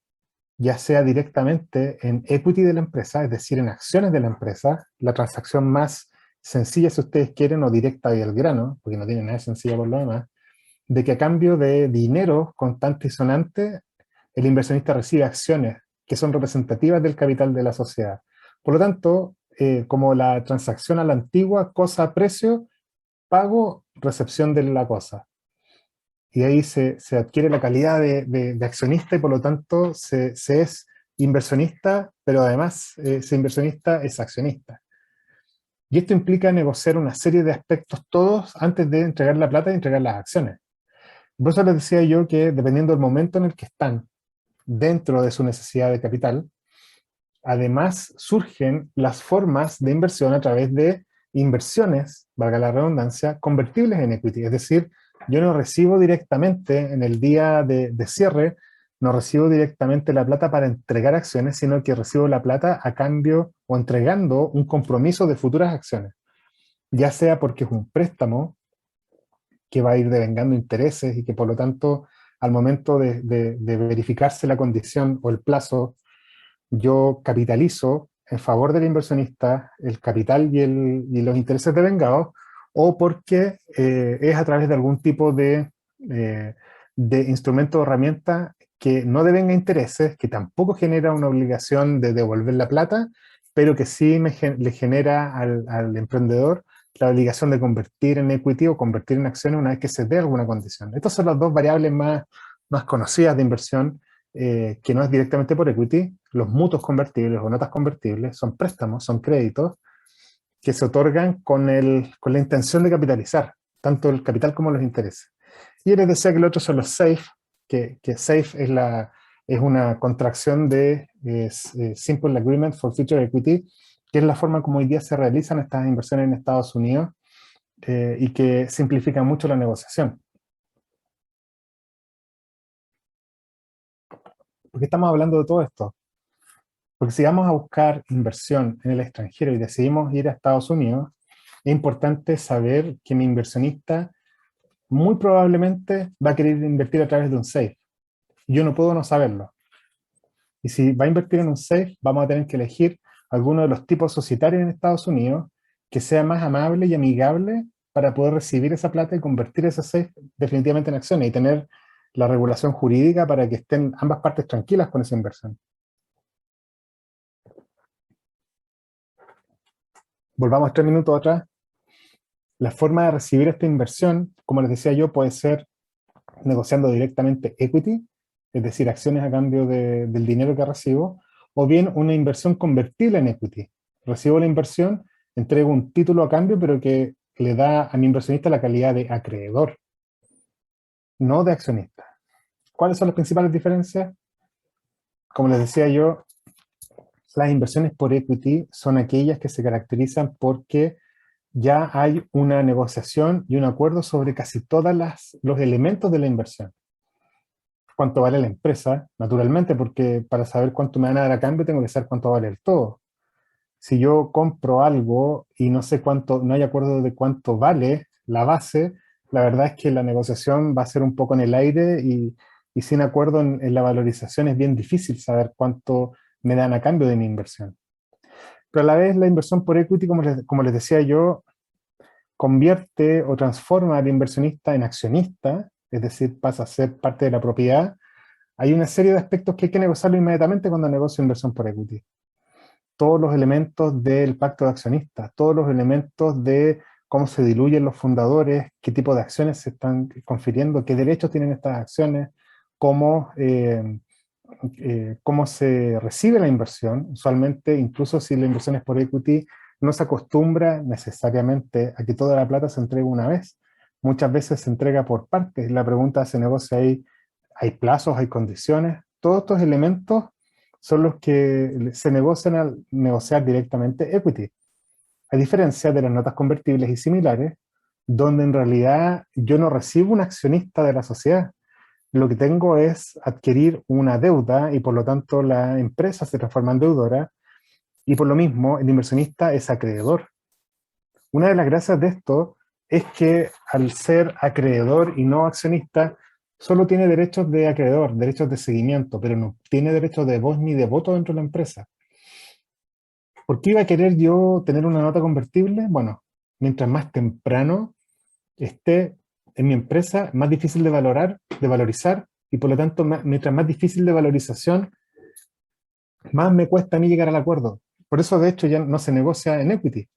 B: ya sea directamente en equity de la empresa, es decir, en acciones de la empresa, la transacción más sencilla si ustedes quieren o directa y al grano, porque no tiene nada de sencilla por lo demás, de que a cambio de dinero constante y sonante, el inversionista recibe acciones que son representativas del capital de la sociedad. Por lo tanto, como la transacción a la antigua, cosa-precio, pago, recepción de la cosa. Y ahí se adquiere la calidad de accionista y por lo tanto se es inversionista, pero además ese inversionista es accionista. Y esto implica negociar una serie de aspectos todos antes de entregar la plata y entregar las acciones. Por eso les decía yo que dependiendo del momento en el que están dentro de su necesidad de capital, además surgen las formas de inversión a través de inversiones, valga la redundancia, convertibles en equity. Es decir, yo no recibo directamente en el día de cierre, no recibo directamente la plata para entregar acciones, sino que recibo la plata a cambio o entregando un compromiso de futuras acciones. Ya sea porque es un préstamo que va a ir devengando intereses y que por lo tanto al momento de verificarse la condición o el plazo, yo capitalizo en favor del inversionista el capital y los intereses devengados, o porque es a través de algún tipo de instrumento o herramienta que no devenga intereses, que tampoco genera una obligación de devolver la plata, pero que sí le genera al emprendedor la obligación de convertir en equity o convertir en acciones una vez que se dé alguna condición. Estas son las dos variables más conocidas de inversión, que no es directamente por equity. Los mutuos convertibles o notas convertibles son préstamos, son créditos que se otorgan con la intención de capitalizar, tanto el capital como los intereses. Y yo les decía que el otro son los SAFE, que SAFE es una contracción de Simple Agreement for Future Equity, que es la forma como hoy día se realizan estas inversiones en Estados Unidos y que simplifica mucho la negociación. ¿Por qué estamos hablando de todo esto? Porque si vamos a buscar inversión en el extranjero y decidimos ir a Estados Unidos, es importante saber que mi inversionista muy probablemente va a querer invertir a través de un SAFE. Yo no puedo no saberlo. Y si va a invertir en un SAFE, vamos a tener que elegir alguno de los tipos societarios en Estados Unidos que sea más amable y amigable para poder recibir esa plata y convertir ese SAFE definitivamente en acciones y tener la regulación jurídica para que estén ambas partes tranquilas con esa inversión. Volvamos 3 minutos atrás. La forma de recibir esta inversión, como les decía yo, puede ser negociando directamente equity, es decir, acciones a cambio del dinero que recibo, o bien una inversión convertible en equity. Recibo la inversión, entrego un título a cambio, pero que le da a mi inversionista la calidad de acreedor, no de accionista. ¿Cuáles son las principales diferencias? Como les decía yo, las inversiones por equity son aquellas que se caracterizan porque ya hay una negociación y un acuerdo sobre casi todos los elementos de la inversión. Cuánto vale la empresa, naturalmente, porque para saber cuánto me van a dar a cambio tengo que saber cuánto vale el todo. Si yo compro algo y no sé cuánto, no hay acuerdo de cuánto vale la base, la verdad es que la negociación va a ser un poco en el aire y sin acuerdo en la valorización es bien difícil saber cuánto me dan a cambio de mi inversión. Pero a la vez la inversión por equity, como les decía yo, convierte o transforma al inversionista en accionista, es decir, pasa a ser parte de la propiedad. Hay una serie de aspectos que hay que negociarlo inmediatamente cuando negocio inversión por equity. Todos los elementos del pacto de accionistas, todos los elementos de cómo se diluyen los fundadores, qué tipo de acciones se están confiriendo, qué derechos tienen estas acciones, cómo, cómo se recibe la inversión. Usualmente, incluso si la inversión es por equity, no se acostumbra necesariamente a que toda la plata se entregue una vez. Muchas veces se entrega por partes. La pregunta se negocia ahí hay plazos, hay condiciones, todos estos elementos son los que se negocian al negociar directamente equity, a diferencia de las notas convertibles y similares, donde en realidad yo no recibo un accionista de la sociedad, lo que tengo es adquirir una deuda y por lo tanto la empresa se transforma en deudora y por lo mismo el inversionista es acreedor. Una de las gracias de esto es que al ser acreedor y no accionista, solo tiene derechos de acreedor, derechos de seguimiento, pero no tiene derechos de voz ni de voto dentro de la empresa. ¿Por qué iba a querer yo tener una nota convertible? Bueno, mientras más temprano esté en mi empresa, más difícil de valorar, de valorizar, y por lo tanto, mientras más difícil de valorización, más me cuesta a mí llegar al acuerdo. Por eso, de hecho, ya no se negocia en equity.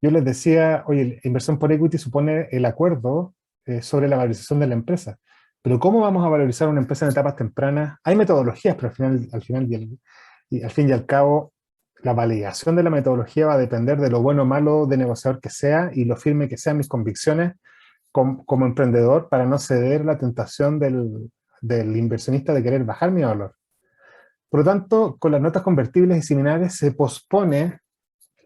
B: Yo les decía, oye, la inversión por equity supone el acuerdo sobre la valorización de la empresa. Pero ¿cómo vamos a valorizar una empresa en etapas tempranas? Hay metodologías, pero al fin y al cabo, la validación de la metodología va a depender de lo bueno o malo de negociador que sea y lo firme que sean mis convicciones como emprendedor para no ceder la tentación del inversionista de querer bajar mi valor. Por lo tanto, con las notas convertibles y similares se pospone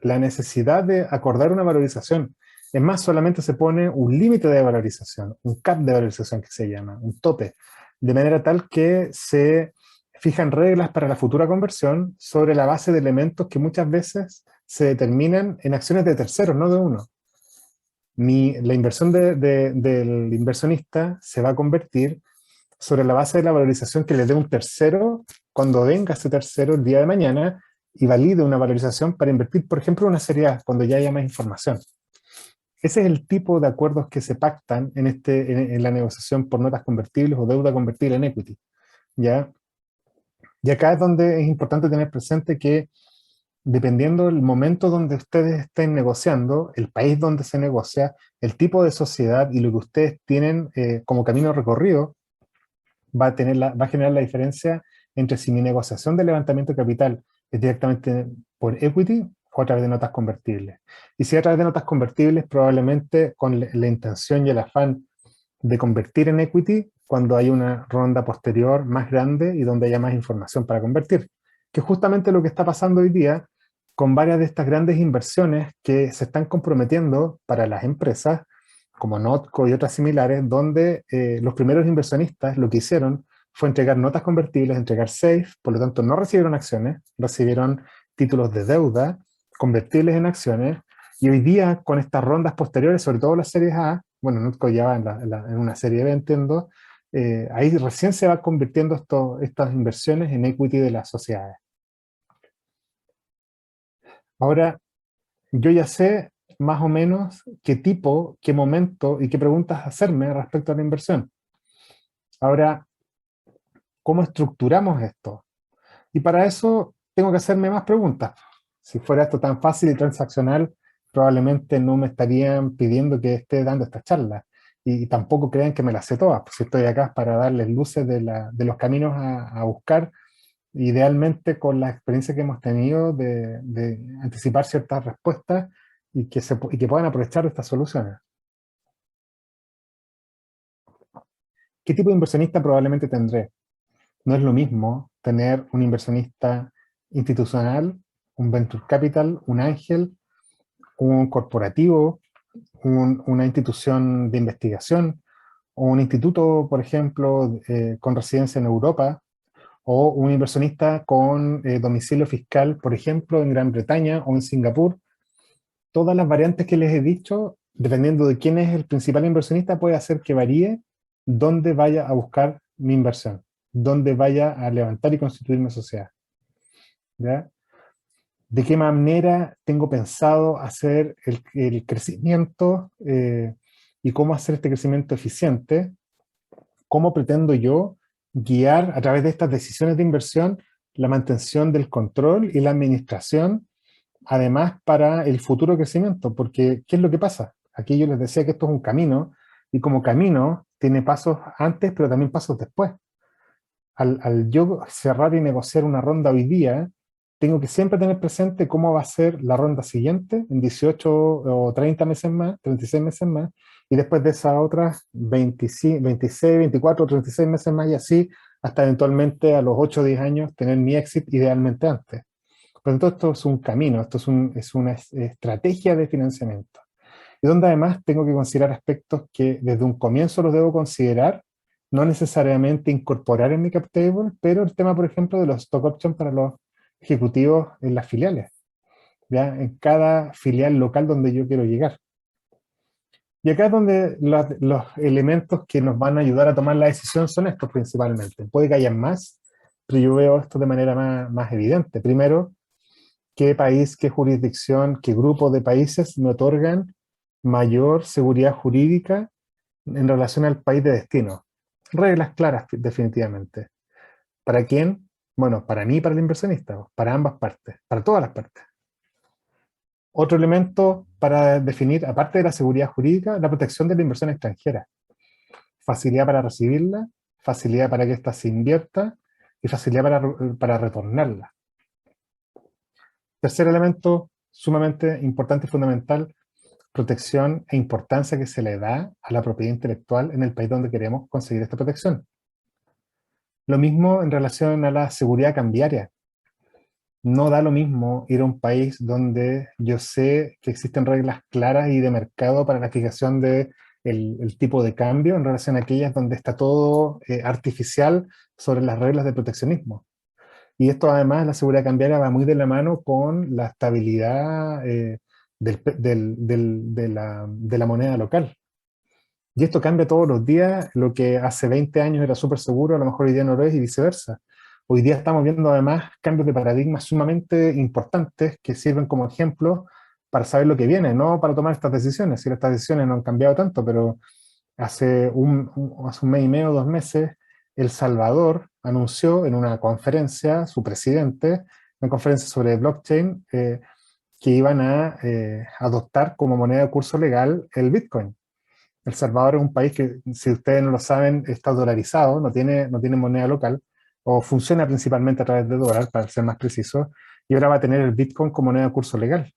B: la necesidad de acordar una valorización. Es más, solamente se pone un límite de valorización, un cap de valorización que se llama, un tope, de manera tal que se fijan reglas para la futura conversión sobre la base de elementos que muchas veces se determinan en acciones de terceros, no de uno. La inversión del inversionista se va a convertir sobre la base de la valorización que le dé un tercero cuando venga ese tercero el día de mañana y valide una valorización para invertir, por ejemplo, en una serie A, cuando ya haya más información. Ese es el tipo de acuerdos que se pactan en la negociación por notas convertibles o deuda convertible en equity. ¿Ya? Y acá es donde es importante tener presente que dependiendo del momento donde ustedes estén negociando, el país donde se negocia, el tipo de sociedad y lo que ustedes tienen como camino recorrido, va a generar la diferencia entre si mi negociación de levantamiento de capital es directamente por equity o a través de notas convertibles. Y si a través de notas convertibles, probablemente con la intención y el afán de convertir en equity cuando hay una ronda posterior más grande y donde haya más información para convertir. Que es justamente lo que está pasando hoy día con varias de estas grandes inversiones que se están comprometiendo para las empresas como Notco y otras similares, donde los primeros inversionistas lo que hicieron fue entregar notas convertibles, entregar SAFE, por lo tanto no recibieron acciones, recibieron títulos de deuda, convertibles en acciones, y hoy día con estas rondas posteriores, sobre todo las series A, bueno, Notco ya va en una serie B, entiendo, ahí recién se va convirtiendo estas inversiones en equity de las sociedades. Ahora, yo ya sé más o menos qué tipo, qué momento y qué preguntas hacerme respecto a la inversión. Ahora, ¿cómo estructuramos esto? Y para eso tengo que hacerme más preguntas. Si fuera esto tan fácil y transaccional, probablemente no me estarían pidiendo que esté dando esta charla. Y tampoco crean que me las sé todas, pues si estoy acá para darles luces de los caminos a buscar, idealmente con la experiencia que hemos tenido de anticipar ciertas respuestas y que puedan aprovechar estas soluciones. ¿Qué tipo de inversionista probablemente tendré? No es lo mismo tener un inversionista institucional, un venture capital, un ángel, un corporativo, una institución de investigación, o un instituto, por ejemplo, con residencia en Europa, o un inversionista con domicilio fiscal, por ejemplo, en Gran Bretaña o en Singapur. Todas las variantes que les he dicho, dependiendo de quién es el principal inversionista, puede hacer que varíe dónde vaya a buscar mi inversión, dónde vaya a levantar y constituir mi sociedad. ¿Ya? ¿De qué manera tengo pensado hacer el crecimiento y cómo hacer este crecimiento eficiente? ¿Cómo pretendo yo guiar a través de estas decisiones de inversión la mantención del control y la administración, además para el futuro crecimiento? Porque, ¿qué es lo que pasa? Aquí yo les decía que esto es un camino, y como camino tiene pasos antes, pero también pasos después. Al yo cerrar y negociar una ronda hoy día, tengo que siempre tener presente cómo va a ser la ronda siguiente, en 18 o 30 meses más, 36 meses más, y después de esas otras 25, 26, 24 o 36 meses más, y así hasta eventualmente a los 8 o 10 años tener mi exit idealmente antes. Por lo tanto, esto es un camino, esto es una estrategia de financiamiento. Y donde además tengo que considerar aspectos que desde un comienzo los debo considerar, no necesariamente incorporar en mi cap table, pero el tema, por ejemplo, de los stock options para los ejecutivos en las filiales, ¿ya? En cada filial local donde yo quiero llegar. Y acá es donde los elementos que nos van a ayudar a tomar la decisión son estos principalmente. Puede que haya más, pero yo veo esto de manera más evidente. Primero, qué país, qué jurisdicción, qué grupo de países me otorgan mayor seguridad jurídica en relación al país de destino. Reglas claras, definitivamente. ¿Para quién? Bueno, para mí y para el inversionista, para ambas partes, para todas las partes. Otro elemento para definir, aparte de la seguridad jurídica, la protección de la inversión extranjera. Facilidad para recibirla, facilidad para que ésta se invierta y facilidad para retornarla. Tercer elemento sumamente importante y fundamental, protección e importancia que se le da a la propiedad intelectual en el país donde queremos conseguir esta protección. Lo mismo en relación a la seguridad cambiaria. No da lo mismo ir a un país donde yo sé que existen reglas claras y de mercado para la fijación de el tipo de cambio en relación a aquellas donde está todo artificial sobre las reglas de proteccionismo. Y esto además, la seguridad cambiaria va muy de la mano con la estabilidad de la moneda local. Y esto cambia todos los días, lo que hace 20 años era súper seguro, a lo mejor hoy día no lo es y viceversa. Hoy día estamos viendo además cambios de paradigma sumamente importantes que sirven como ejemplo para saber lo que viene, no para tomar estas decisiones. Si estas decisiones no han cambiado tanto, pero hace hace un mes y medio, 2 meses, El Salvador anunció en una conferencia, su presidente, una conferencia sobre blockchain, que iban a adoptar como moneda de curso legal el Bitcoin. El Salvador es un país que, si ustedes no lo saben, está dolarizado, no tiene moneda local, o funciona principalmente a través de dólar, para ser más preciso, y ahora va a tener el Bitcoin como moneda de curso legal.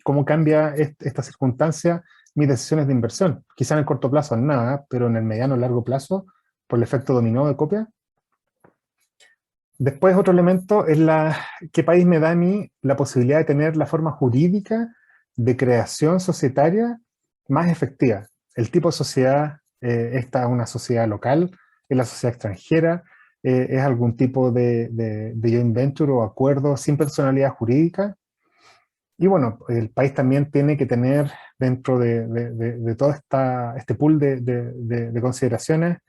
B: ¿Cómo cambia esta circunstancia mis decisiones de inversión? Quizá en el corto plazo nada, pero en el mediano o largo plazo, por el efecto dominó de copia. Después otro elemento es qué país me da a mí la posibilidad de tener la forma jurídica de creación societaria más efectiva. El tipo de sociedad, esta es una sociedad local, es la sociedad extranjera, es algún tipo de joint venture o acuerdo sin personalidad jurídica. Y bueno, el país también tiene que tener dentro de todo este pool de consideraciones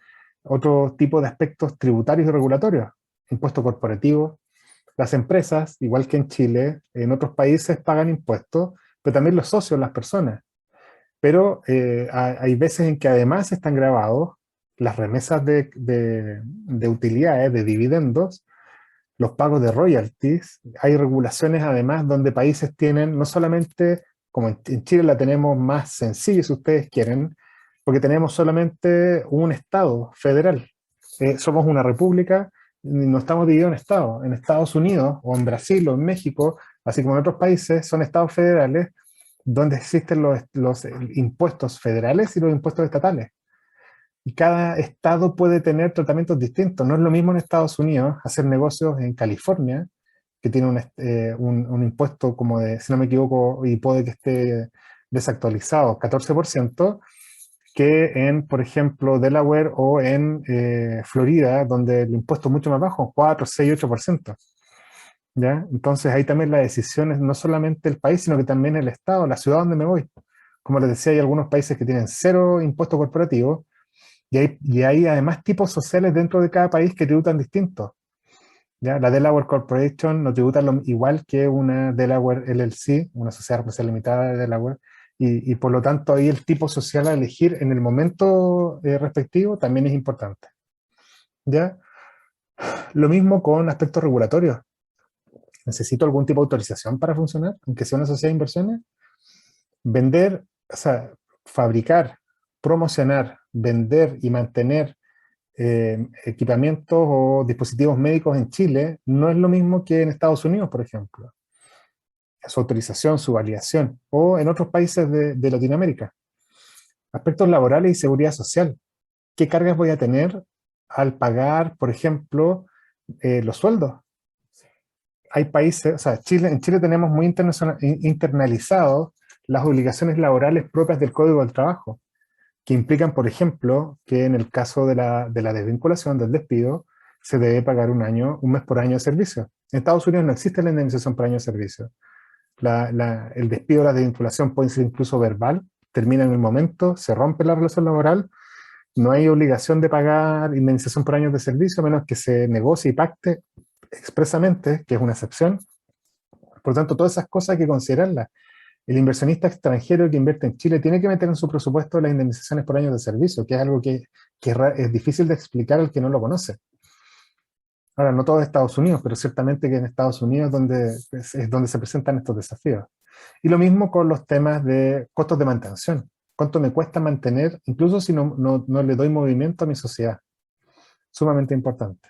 B: otro tipo de aspectos tributarios y regulatorios. Impuesto corporativo. Las empresas, igual que en Chile, en otros países pagan impuestos, pero también los socios, las personas. Pero hay veces en que además están grabados las remesas de utilidades, de dividendos, los pagos de royalties. Hay regulaciones además donde países tienen, no solamente, como en Chile la tenemos más sencilla si ustedes quieren, porque tenemos solamente un Estado federal. Somos una república, no estamos divididos en estados. En Estados Unidos, o en Brasil, o en México, así como en otros países, son estados federales donde existen los impuestos federales y los impuestos estatales. Y cada estado puede tener tratamientos distintos. No es lo mismo en Estados Unidos hacer negocios en California, que tiene un impuesto como de, si no me equivoco, y puede que esté desactualizado, 14%, que en, por ejemplo, Delaware o en Florida, donde el impuesto es mucho más bajo, 4, 6, 8%. ¿Ya? Entonces ahí también la decisión es no solamente el país, sino que también el estado, la ciudad donde me voy. Como les decía, hay algunos países que tienen cero impuesto corporativo, y hay además tipos sociales dentro de cada país que tributan distintos. ¿Ya? La Delaware Corporation no tributa igual que una Delaware LLC, una sociedad responsable limitada de Delaware, y por lo tanto ahí el tipo social a elegir en el momento respectivo también es importante. ¿Ya? Lo mismo con aspectos regulatorios. ¿Necesito algún tipo de autorización para funcionar, aunque sea una sociedad de inversiones? Vender, o sea, fabricar, promocionar, vender y mantener equipamientos o dispositivos médicos en Chile no es lo mismo que en Estados Unidos, por ejemplo. Su autorización, su validación, o en otros países de Latinoamérica. Aspectos laborales y seguridad social. ¿Qué cargas voy a tener al pagar, por ejemplo, los sueldos? Hay países, o sea, en Chile tenemos muy internalizado las obligaciones laborales propias del Código del Trabajo, que implican, por ejemplo, que en el caso de la desvinculación, del despido, se debe pagar un mes por año de servicio. En Estados Unidos no existe la indemnización por año de servicio. El despido o la desvinculación puede ser incluso verbal, termina en el momento, se rompe la relación laboral, no hay obligación de pagar indemnización por años de servicio, a menos que se negocie y pacte expresamente, que es una excepción. Por lo tanto, todas esas cosas hay que considerarlas. El inversionista extranjero que invierte en Chile tiene que meter en su presupuesto las indemnizaciones por años de servicio, que es algo que es difícil de explicar al que no lo conoce. Ahora, no todo es Estados Unidos, pero ciertamente que en Estados Unidos es donde se presentan estos desafíos. Y lo mismo con los temas de costos de mantención. ¿Cuánto me cuesta mantener, incluso si no le doy movimiento a mi sociedad? Sumamente importante.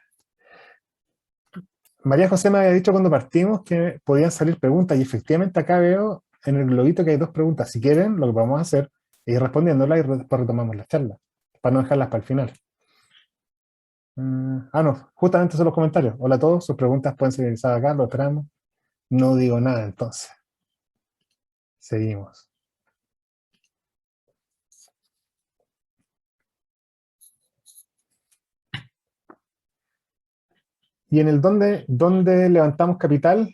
B: María José me había dicho cuando partimos que podían salir preguntas, y efectivamente acá veo en el globito que hay 2 preguntas. Si quieren, lo que podemos hacer es ir respondiéndolas y después retomamos la charla, para no dejarlas para el final. No, justamente son los comentarios. Hola a todos, sus preguntas pueden ser realizadas acá, lo esperamos. No digo nada entonces. Seguimos. Y en el donde levantamos capital,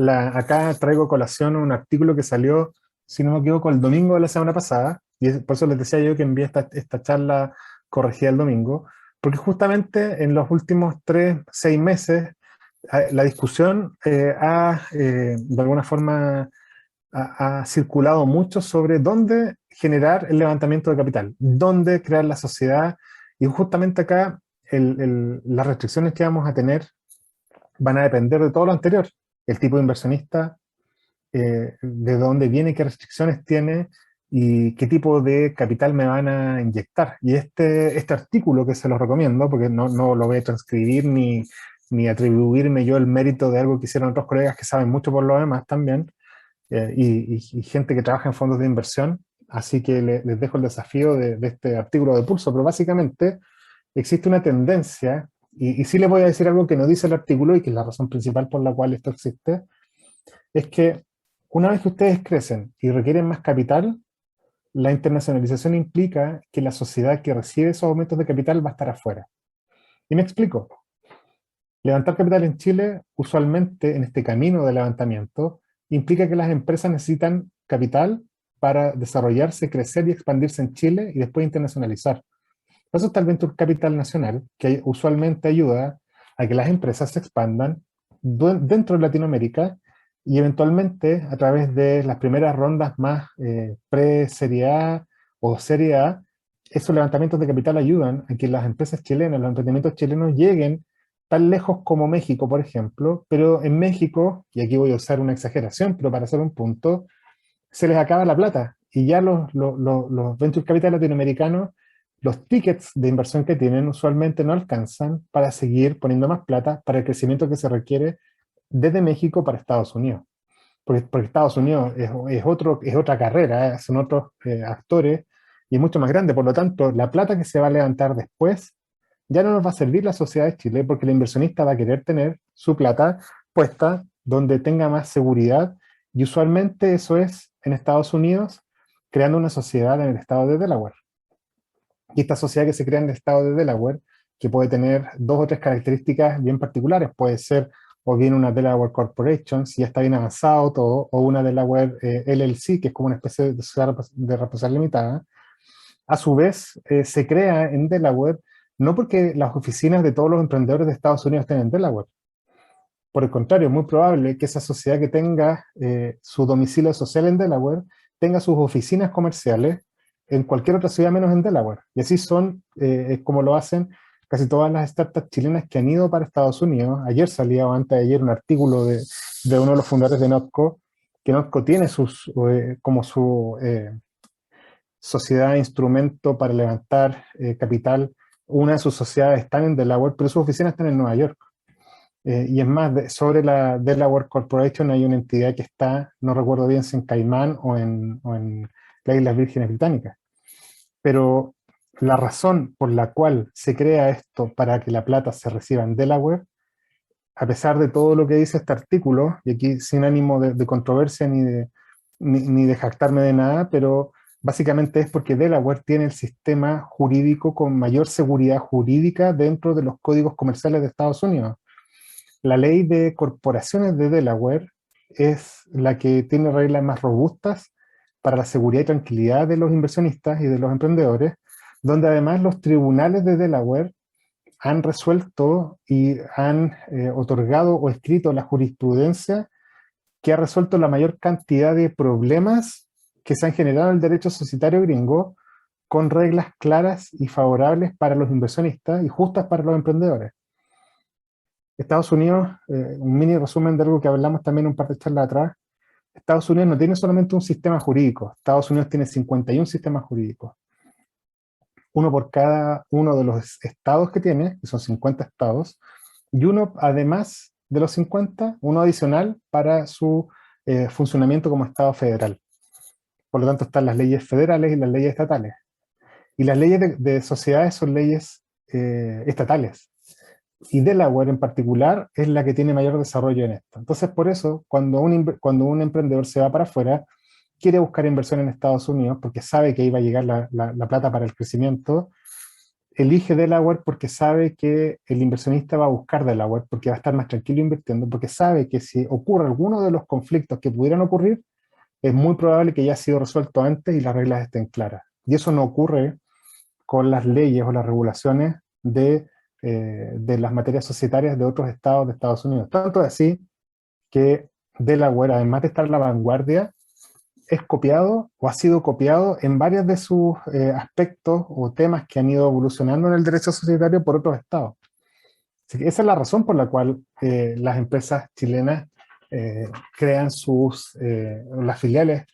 B: acá traigo a colación un artículo que salió, si no me equivoco, el domingo de la semana pasada, y por eso les decía yo que envié esta charla corregida el domingo, porque justamente en los últimos 6 meses, la discusión de alguna forma ha circulado mucho sobre dónde generar el levantamiento de capital, dónde crear la sociedad, y justamente acá las restricciones que vamos a tener van a depender de todo lo anterior, el tipo de inversionista, de dónde viene, qué restricciones tiene y qué tipo de capital me van a inyectar. Y este artículo, que se los recomiendo, porque no lo voy a transcribir ni atribuirme yo el mérito de algo que hicieron otros colegas que saben mucho por lo demás también, y gente que trabaja en fondos de inversión, así que les dejo el desafío de este artículo de pulso, pero básicamente existe una tendencia, y sí les voy a decir algo que no dice el artículo y que es la razón principal por la cual esto existe, es que una vez que ustedes crecen y requieren más capital, la internacionalización implica que la sociedad que recibe esos aumentos de capital va a estar afuera. Y me explico. Levantar capital en Chile, usualmente en este camino de levantamiento, implica que las empresas necesitan capital para desarrollarse, crecer y expandirse en Chile y después internacionalizar. Por eso está el Venture Capital Nacional, que usualmente ayuda a que las empresas se expandan dentro de Latinoamérica y eventualmente a través de las primeras rondas más pre-Serie A o Serie A, esos levantamientos de capital ayudan a que las empresas chilenas, los emprendimientos chilenos lleguen tan lejos como México, por ejemplo, pero en México, y aquí voy a usar una exageración, pero para hacer un punto, se les acaba la plata y ya los Venture Capital latinoamericanos, los tickets de inversión que tienen usualmente no alcanzan para seguir poniendo más plata para el crecimiento que se requiere desde México para Estados Unidos. Porque Estados Unidos es otra carrera, son otros actores y es mucho más grande. Por lo tanto, la plata que se va a levantar después ya no nos va a servir la sociedad de Chile porque el inversionista va a querer tener su plata puesta donde tenga más seguridad, y usualmente eso es en Estados Unidos, creando una sociedad en el estado de Delaware. Y esta sociedad que se crea en el estado de Delaware, que puede tener 2 o 3 características bien particulares, puede ser o bien una Delaware Corporation, si ya está bien avanzado todo, o una Delaware LLC, que es como una especie de sociedad de responsabilidad limitada. A su vez, se crea en Delaware no porque las oficinas de todos los emprendedores de Estados Unidos estén en Delaware. Por el contrario, es muy probable que esa sociedad que tenga su domicilio social en Delaware tenga sus oficinas comerciales en cualquier otra ciudad menos en Delaware. Y así es como lo hacen casi todas las startups chilenas que han ido para Estados Unidos. Ayer salía, o antes de ayer, un artículo de uno de los fundadores de Notco, que Notco tiene como su sociedad, instrumento para levantar capital una de sus sociedades está en Delaware, pero sus oficinas están en Nueva York. Y es más, sobre la Delaware Corporation hay una entidad que está, no recuerdo bien si en Caimán o en las Islas Vírgenes Británicas. Pero la razón por la cual se crea esto para que la plata se reciba en Delaware, a pesar de todo lo que dice este artículo, y aquí sin ánimo de controversia ni de jactarme de nada, pero básicamente es porque Delaware tiene el sistema jurídico con mayor seguridad jurídica dentro de los códigos comerciales de Estados Unidos. La ley de corporaciones de Delaware es la que tiene reglas más robustas para la seguridad y tranquilidad de los inversionistas y de los emprendedores, donde además los tribunales de Delaware han resuelto y han otorgado o escrito la jurisprudencia que ha resuelto la mayor cantidad de problemas que se han generado en el derecho societario gringo con reglas claras y favorables para los inversionistas y justas para los emprendedores. Estados Unidos, un mini resumen de algo que hablamos también un par de charlas atrás, Estados Unidos no tiene solamente un sistema jurídico, Estados Unidos tiene 51 sistemas jurídicos, uno por cada uno de los estados que tiene, que son 50 estados, y uno además de los 50, uno adicional para su funcionamiento como estado federal. Por lo tanto están las leyes federales y las leyes estatales. Y las leyes de sociedades son leyes estatales. Y Delaware en particular es la que tiene mayor desarrollo en esto. Entonces, por eso, cuando un emprendedor se va para afuera, quiere buscar inversión en Estados Unidos porque sabe que ahí va a llegar la plata para el crecimiento, elige Delaware porque sabe que el inversionista va a buscar Delaware porque va a estar más tranquilo invirtiendo, porque sabe que si ocurre alguno de los conflictos que pudieran ocurrir, es muy probable que ya ha sido resuelto antes y las reglas estén claras. Y eso no ocurre con las leyes o las regulaciones de las materias societarias de otros estados de Estados Unidos. Tanto así que Delaware, además de estar en la vanguardia, es copiado o ha sido copiado en varios de sus aspectos o temas que han ido evolucionando en el derecho societario por otros estados. Así que esa es la razón por la cual las empresas chilenas crean las filiales,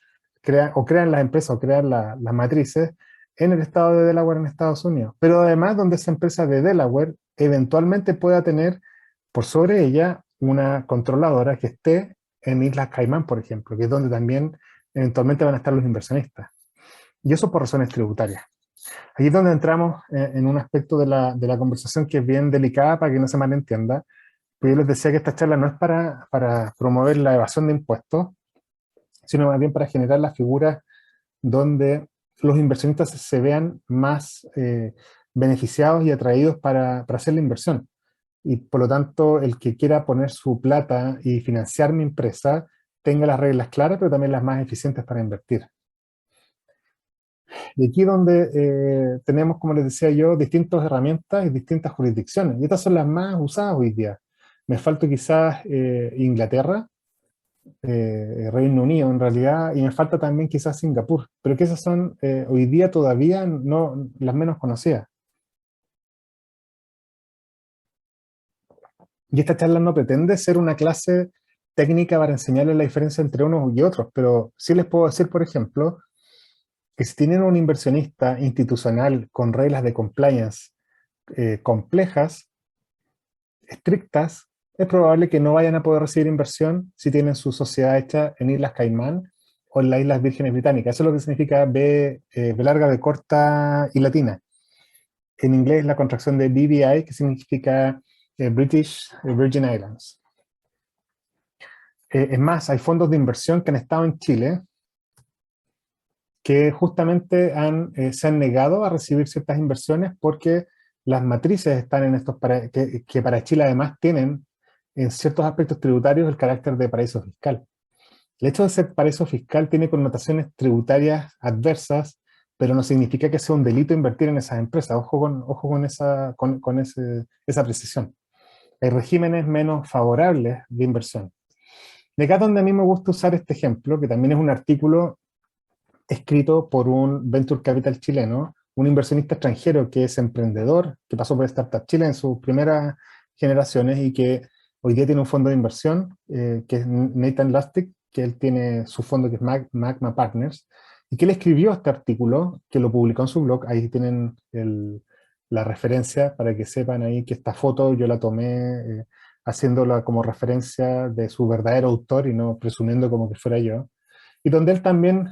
B: crean las empresas o crean las matrices en el estado de Delaware en Estados Unidos. Pero además donde esa empresa de Delaware eventualmente pueda tener por sobre ella una controladora que esté en Islas Caimán, por ejemplo, que es donde también eventualmente van a estar los inversionistas. Y eso por razones tributarias. Aquí es donde entramos en un aspecto de la conversación que es bien delicada para que no se malentienda. Pues yo les decía que esta charla no es para promover la evasión de impuestos, sino más bien para generar las figuras donde los inversionistas se vean más beneficiados y atraídos para hacer la inversión. Y por lo tanto, el que quiera poner su plata y financiar mi empresa tenga las reglas claras, pero también las más eficientes para invertir. Y aquí donde tenemos, como les decía yo, distintas herramientas y distintas jurisdicciones. Y estas son las más usadas hoy día. Me falta quizás Inglaterra, Reino Unido en realidad, y me falta también quizás Singapur, pero que esas son hoy día todavía no las menos conocidas. Y esta charla no pretende ser una clase técnica para enseñarles la diferencia entre unos y otros, pero sí les puedo decir, por ejemplo, que si tienen un inversionista institucional con reglas de compliance complejas, estrictas, es probable que no vayan a poder recibir inversión si tienen su sociedad hecha en Islas Caimán o en las Islas Vírgenes Británicas. Eso es lo que significa B larga, B corta y latina. En inglés la contracción de BVI, que significa British Virgin Islands. Es más, hay fondos de inversión que han estado en Chile que justamente se han negado a recibir ciertas inversiones porque las matrices están en estos, que para Chile además tienen en ciertos aspectos tributarios el carácter de paraíso fiscal. El hecho de ser paraíso fiscal tiene connotaciones tributarias adversas, pero no significa que sea un delito invertir en esas empresas. Ojo con esa precisión. Hay regímenes menos favorables de inversión. De acá es donde a mí me gusta usar este ejemplo, que también es un artículo escrito por un venture capital chileno, un inversionista extranjero que es emprendedor, que pasó por Startup Chile en sus primeras generaciones y que hoy día tiene un fondo de inversión, que es Nathan Lustig, que él tiene su fondo que es Magma Partners, y que él escribió este artículo, que lo publicó en su blog, ahí tienen la referencia para que sepan ahí que esta foto yo la tomé haciéndola como referencia de su verdadero autor y no presumiendo como que fuera yo. Y donde él también,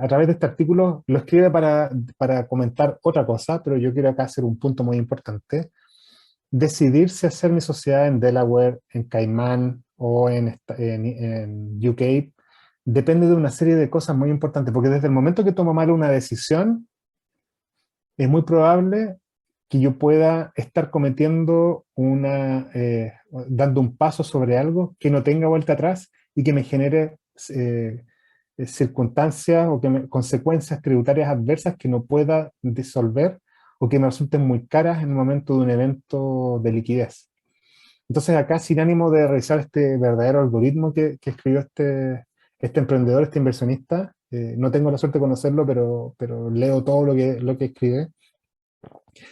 B: a través de este artículo, lo escribe para comentar otra cosa, pero yo quiero acá hacer un punto muy importante. Decidir si hacer mi sociedad en Delaware, en Caimán o en UK depende de una serie de cosas muy importantes, porque desde el momento que tomo mal una decisión, es muy probable que yo pueda estar cometiendo dando un paso sobre algo que no tenga vuelta atrás y que me genere circunstancias o consecuencias tributarias adversas que no pueda disolver o que me resulten muy caras en el momento de un evento de liquidez. Entonces acá, sin ánimo de revisar este verdadero algoritmo que escribió este emprendedor, este inversionista, no tengo la suerte de conocerlo, pero leo todo lo que escribe,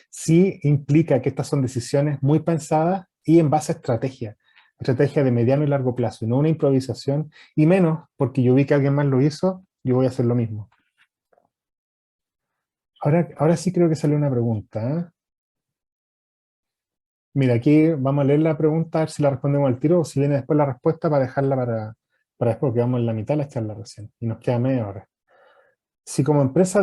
B: sí implica que estas son decisiones muy pensadas y en base a estrategia de mediano y largo plazo, y no una improvisación, y menos porque yo vi que alguien más lo hizo, yo voy a hacer lo mismo. Ahora sí creo que salió una pregunta, ¿eh? Mira, aquí vamos a leer la pregunta, a ver si la respondemos al tiro o si viene después la respuesta para dejarla para después, porque vamos en la mitad de la charla recién y nos queda media hora. Si como empresa,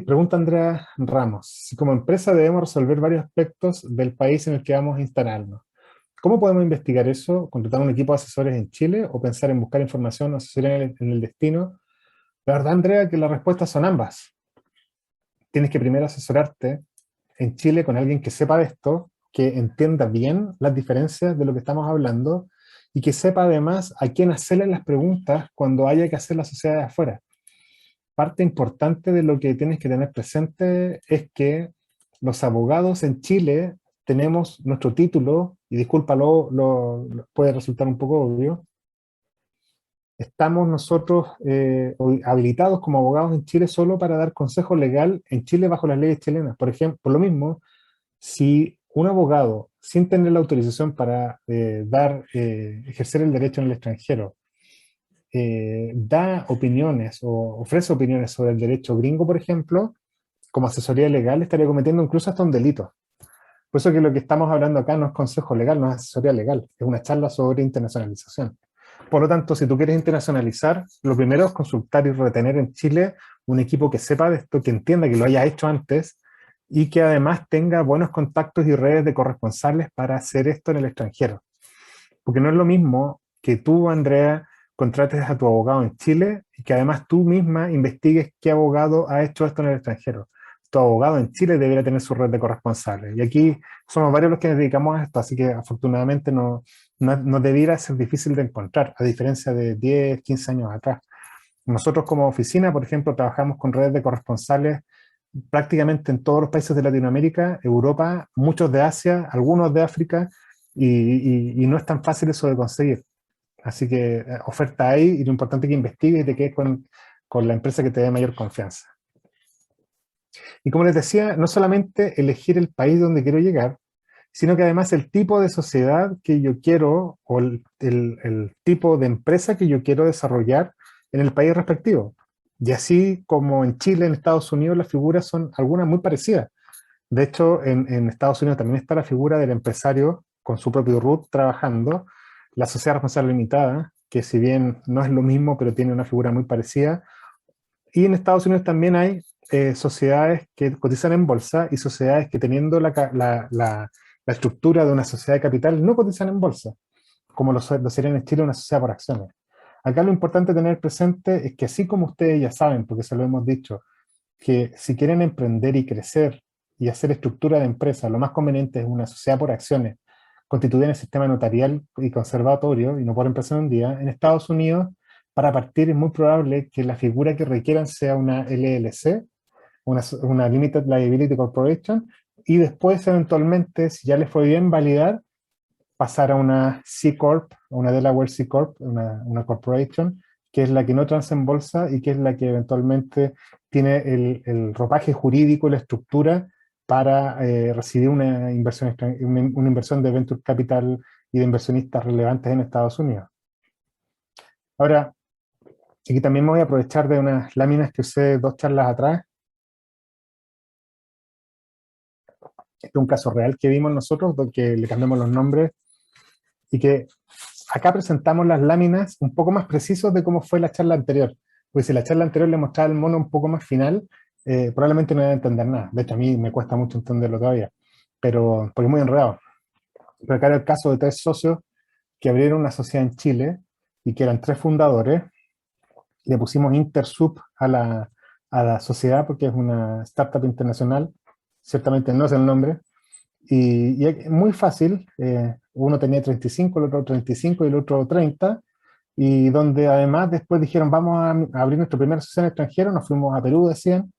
B: pregunta Andrea Ramos, si como empresa debemos resolver varios aspectos del país en el que vamos a instalarnos, ¿cómo podemos investigar eso? ¿Contratar un equipo de asesores en Chile o pensar en buscar información o asesoría en el destino? La verdad, Andrea, que las respuestas son ambas. Tienes que primero asesorarte en Chile con alguien que sepa de esto, que entienda bien las diferencias de lo que estamos hablando y que sepa además a quién hacerle las preguntas cuando haya que hacer la sociedad de afuera. Parte importante de lo que tienes que tener presente es que los abogados en Chile tenemos nuestro título, y discúlpalo, puede resultar un poco obvio, estamos nosotros habilitados como abogados en Chile solo para dar consejo legal en Chile bajo las leyes chilenas. Por ejemplo, por lo mismo, si un abogado, sin tener la autorización para ejercer el derecho en el extranjero, da opiniones o ofrece opiniones sobre el derecho gringo, por ejemplo, como asesoría legal, estaría cometiendo incluso hasta un delito. Por eso que lo que estamos hablando acá no es consejo legal, no es asesoría legal, es una charla sobre internacionalización. Por lo tanto, si tú quieres internacionalizar, lo primero es consultar y retener en Chile un equipo que sepa de esto, que entienda que lo haya hecho antes y que además tenga buenos contactos y redes de corresponsales para hacer esto en el extranjero. Porque no es lo mismo que tú, Andrea, contrates a tu abogado en Chile y que además tú misma investigues qué abogado ha hecho esto en el extranjero. Tu abogado en Chile debería tener su red de corresponsales. Y aquí somos varios los que nos dedicamos a esto, así que afortunadamente no debiera ser difícil de encontrar, a diferencia de 10, 15 años atrás. Nosotros como oficina, por ejemplo, trabajamos con redes de corresponsales prácticamente en todos los países de Latinoamérica, Europa, muchos de Asia, algunos de África, y no es tan fácil eso de conseguir. Así que oferta hay y lo importante es que investigues y te quedes con la empresa que te dé mayor confianza. Y como les decía, no solamente elegir el país donde quiero llegar, sino que además el tipo de sociedad que yo quiero o el tipo de empresa que yo quiero desarrollar en el país respectivo. Y así como en Chile, en Estados Unidos, las figuras son algunas muy parecidas. De hecho, en Estados Unidos también está la figura del empresario con su propio RUT trabajando, la sociedad responsable limitada, que si bien no es lo mismo, pero tiene una figura muy parecida. Y en Estados Unidos también hay sociedades que cotizan en bolsa y sociedades que teniendo la estructura de una sociedad de capital no cotizan en bolsa, como lo sería en Chile una sociedad por acciones. Acá lo importante tener presente es que así como ustedes ya saben, porque se lo hemos dicho, que si quieren emprender y crecer y hacer estructura de empresa, lo más conveniente es una sociedad por acciones constituida en el sistema notarial y conservatorio y no por empresa en un día. En Estados Unidos, para partir es muy probable que la figura que requieran sea una LLC, una Limited Liability Corporation, y después eventualmente, si ya les fue bien, validar, pasar a una C Corp, una Delaware C Corp, una corporation, que es la que no transa en bolsa y que es la que eventualmente tiene el ropaje jurídico y la estructura para recibir una inversión de venture capital y de inversionistas relevantes en Estados Unidos. Ahora, aquí también me voy a aprovechar de unas láminas que usé 2 charlas atrás. Este es un caso real que vimos nosotros, que le cambiamos los nombres y que acá presentamos las láminas un poco más precisos de cómo fue la charla anterior. Porque si la charla anterior le mostraba el mono un poco más final, probablemente no iba a entender nada. De hecho, a mí me cuesta mucho entenderlo todavía, pero porque es muy enredado. Pero acá era el caso de tres socios que abrieron una sociedad en Chile y que eran tres fundadores. Le pusimos Intersub a la sociedad porque es una startup internacional, ciertamente no es el nombre, y es muy fácil, uno tenía 35, el otro 35 y el otro 30, y donde además después dijeron vamos a abrir nuestra primera sociedad en el extranjero, nos fuimos a Perú, decían.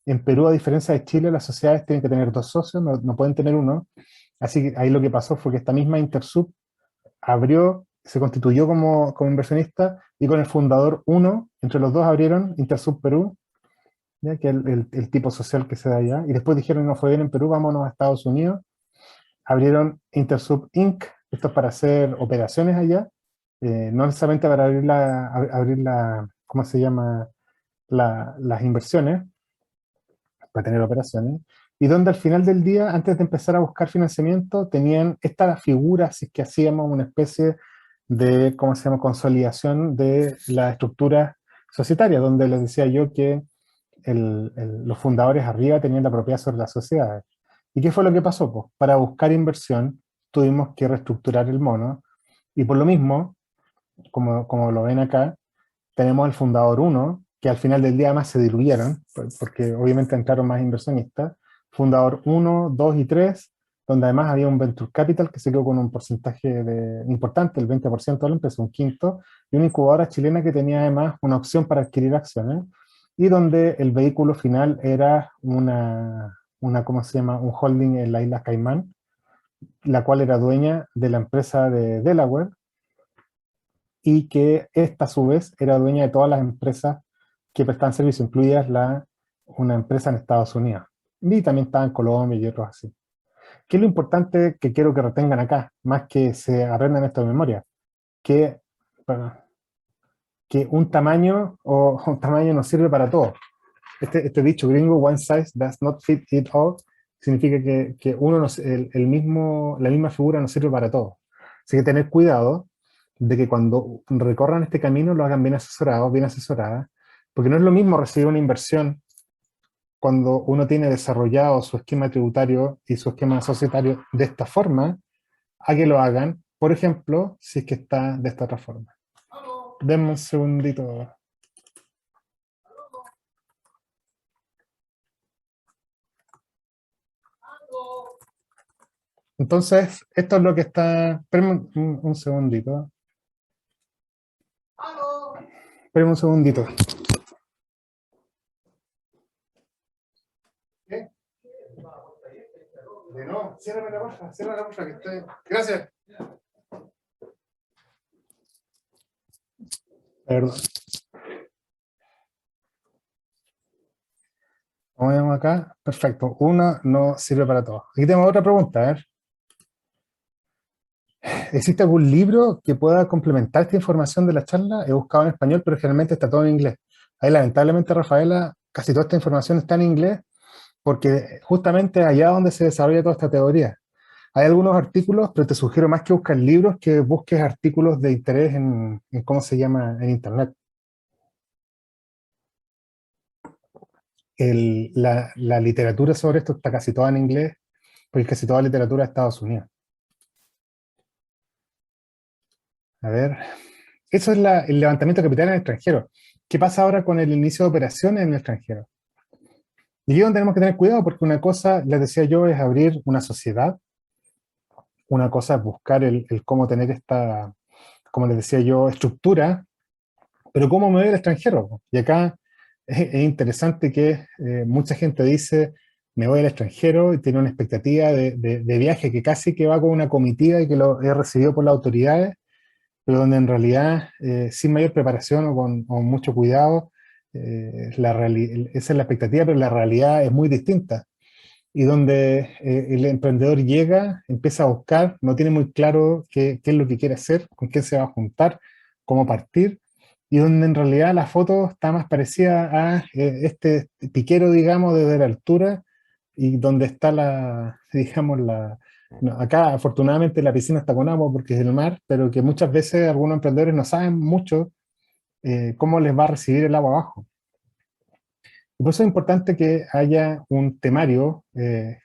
B: En Perú, a diferencia de Chile, las sociedades tienen que tener dos socios, no pueden tener uno, así que ahí lo que pasó fue que esta misma Intersub abrió, se constituyó como inversionista y con el fundador uno, entre los dos abrieron Intersub Perú, ¿ya? Que es el tipo social que se da allá, y después dijeron no fue bien en Perú, vámonos a Estados Unidos, abrieron Intersub Inc., esto es para hacer operaciones allá, no necesariamente para abrir la ¿cómo se llama? Las inversiones, para tener operaciones, y donde al final del día, antes de empezar a buscar financiamiento, tenían esta figura, así que hacíamos una especie de, ¿cómo se llama?, consolidación de la estructura societaria, donde les decía yo que los fundadores arriba tenían la propiedad sobre las sociedades. ¿Y qué fue lo que pasó? Pues, para buscar inversión tuvimos que reestructurar el mono, y por lo mismo, como lo ven acá, tenemos al fundador uno que al final del día más se diluyeron, porque obviamente entraron más inversionistas, fundador uno 2 y 3 donde además había un venture capital que se quedó con un porcentaje importante, el 20% de la empresa, un quinto, y una incubadora chilena que tenía además una opción para adquirir acciones, y donde el vehículo final era ¿cómo se llama?, un holding en la isla Caimán, la cual era dueña de la empresa de Delaware, y que esta a su vez era dueña de todas las empresas que prestan servicio, incluidas una empresa en Estados Unidos. Y también estaba en Colombia y otros así. ¿Qué es lo importante que quiero que retengan acá? Más que se aprendan esto de memoria. Que, bueno, que un tamaño o un tamaño no sirve para todo. Este dicho gringo, one size does not fit it all, significa que uno no, la misma figura no sirve para todo. Así que tener cuidado de que cuando recorran este camino lo hagan bien asesorados, bien asesoradas, porque no es lo mismo recibir una inversión cuando uno tiene desarrollado su esquema tributario y su esquema societario de esta forma, a que lo hagan, por ejemplo, si es que está de esta otra forma. Denme un segundito. Entonces, esto es lo que está... Espérenme un segundito. Espérenme un segundito. ¿Qué? No, cierra la puerta, que estoy... Gracias. Perdón. Como vemos acá, perfecto. Una no sirve para todo. Aquí tenemos otra pregunta, a ver. ¿Existe algún libro que pueda complementar esta información de la charla? He buscado en español, pero generalmente está todo en inglés. Ahí, lamentablemente, Rafaela, casi toda esta información está en inglés, porque justamente allá donde se desarrolla toda esta teoría. Hay algunos artículos, pero te sugiero más que buscar libros, que busques artículos de interés en ¿cómo se llama?, en Internet. La literatura sobre esto está casi toda en inglés, porque casi toda la literatura de Estados Unidos. A ver, eso es el levantamiento de capital en el extranjero. ¿Qué pasa ahora con el inicio de operaciones en el extranjero? Y aquí es donde tenemos que tener cuidado, porque una cosa, les decía yo, es abrir una sociedad, una cosa es buscar el cómo tener esta, como les decía yo, estructura, pero cómo me voy al extranjero. Y acá es interesante que mucha gente dice, me voy al extranjero y tiene una expectativa de viaje que casi que va con una comitiva y que lo he recibido por las autoridades, pero donde en realidad, sin mayor preparación o mucho cuidado, esa es la expectativa, pero la realidad es muy distinta. Y donde el emprendedor llega, empieza a buscar, no tiene muy claro qué es lo que quiere hacer, con quién se va a juntar, cómo partir, y donde en realidad la foto está más parecida a este piquero, digamos, desde la altura, y donde está digamos, no, acá afortunadamente la piscina está con agua porque es el mar, pero que muchas veces algunos emprendedores no saben mucho cómo les va a recibir el agua abajo. Y por eso es importante que haya un temario,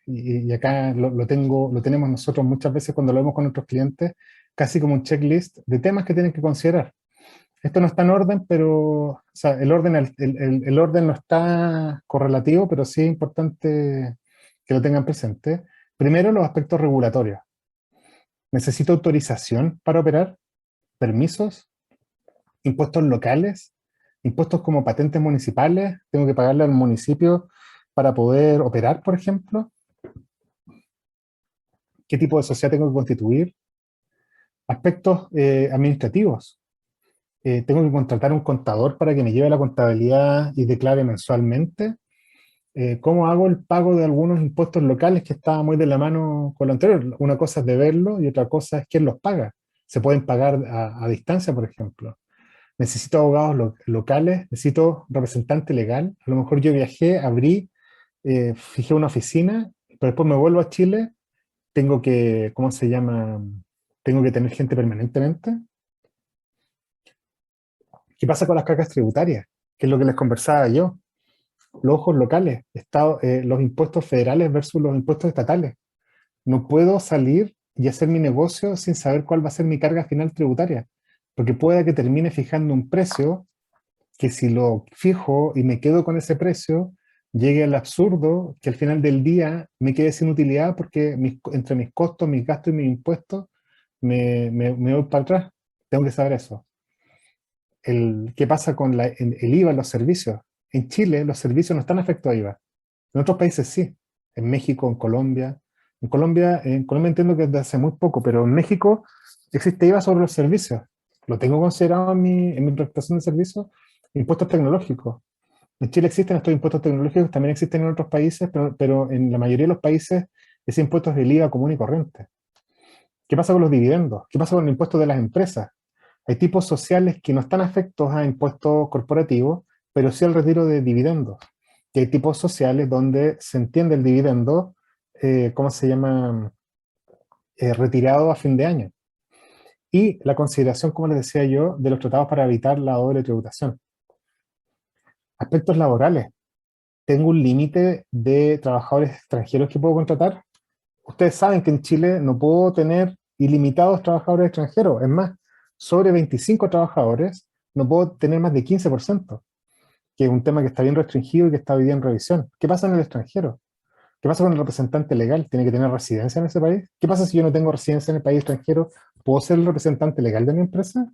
B: y acá lo tenemos nosotros muchas veces cuando lo vemos con nuestros clientes, casi como un checklist de temas que tienen que considerar. Esto no está en orden, pero, o sea, el orden no está correlativo, pero sí es importante que lo tengan presente. Primero, los aspectos regulatorios. Necesito autorización para operar, permisos, impuestos locales, impuestos como patentes municipales, tengo que pagarle al municipio para poder operar, por ejemplo. ¿Qué tipo de sociedad tengo que constituir? Aspectos administrativos. Tengo que contratar un contador para que me lleve la contabilidad y declare mensualmente. ¿Cómo hago el pago de algunos impuestos locales que estaba muy de la mano con lo anterior? Una cosa es deberlo y otra cosa es quién los paga. Se pueden pagar a distancia, por ejemplo. Necesito abogados locales, necesito representante legal. A lo mejor yo viajé, abrí, fijé una oficina, pero después me vuelvo a Chile, tengo que, ¿cómo se llama? Tengo que tener gente permanentemente. ¿Qué pasa con las cargas tributarias? ¿Qué es lo que les conversaba yo? Los ojos locales, los impuestos federales versus los impuestos estatales. No puedo salir y hacer mi negocio sin saber cuál va a ser mi carga final tributaria, porque puede que termine fijando un precio que si lo fijo y me quedo con ese precio, llegue al absurdo que al final del día me quede sin utilidad porque entre mis costos, mis gastos y mis impuestos me voy para atrás. Tengo que saber eso. ¿Qué pasa con el IVA en los servicios? En Chile los servicios no están afectados a IVA. En otros países sí. En México, en Colombia. En Colombia entiendo que desde hace muy poco, pero en México existe IVA sobre los servicios. Lo tengo considerado en mi prestación de servicios. Impuestos tecnológicos. En Chile existen estos impuestos tecnológicos, también existen en otros países, pero en la mayoría de los países ese impuesto es del IVA común y corriente. ¿Qué pasa con los dividendos? ¿Qué pasa con el impuesto de las empresas? Hay tipos sociales que no están afectos a impuestos corporativos, pero sí al retiro de dividendos. Y hay tipos sociales donde se entiende el dividendo, ¿cómo se llama? Retirado a fin de año. Y la consideración, como les decía yo, de los tratados para evitar la doble tributación. Aspectos laborales. ¿Tengo un límite de trabajadores extranjeros que puedo contratar? Ustedes saben que en Chile no puedo tener ilimitados trabajadores extranjeros. Es más, sobre 25 trabajadores no puedo tener más de 15%, que es un tema que está bien restringido y que está hoy día en revisión. ¿Qué pasa en el extranjero? ¿Qué pasa con el representante legal? ¿Tiene que tener residencia en ese país? ¿Qué pasa si yo no tengo residencia en el país extranjero? ¿Puedo ser el representante legal de mi empresa?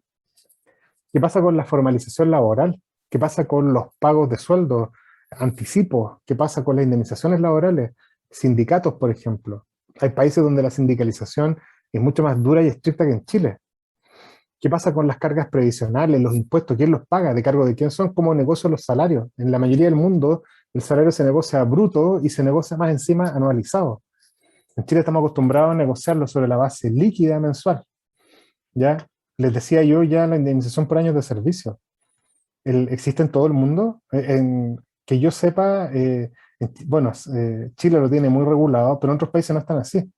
B: ¿Qué pasa con la formalización laboral? ¿Qué pasa con los pagos de sueldo, anticipos? ¿Qué pasa con las indemnizaciones laborales? Sindicatos, por ejemplo. Hay países donde la sindicalización es mucho más dura y estricta que en Chile. ¿Qué pasa con las cargas previsionales, los impuestos? ¿Quién los paga? ¿De cargo de quién son? ¿Cómo negocio los salarios? En la mayoría del mundo, el salario se negocia bruto y se negocia más encima anualizado. En Chile estamos acostumbrados a negociarlo sobre la base líquida mensual. ¿Ya? Les decía yo ya la indemnización por años de servicio. Existe en todo el mundo. Que yo sepa, bueno, Chile lo tiene muy regulado, pero en otros países no están así.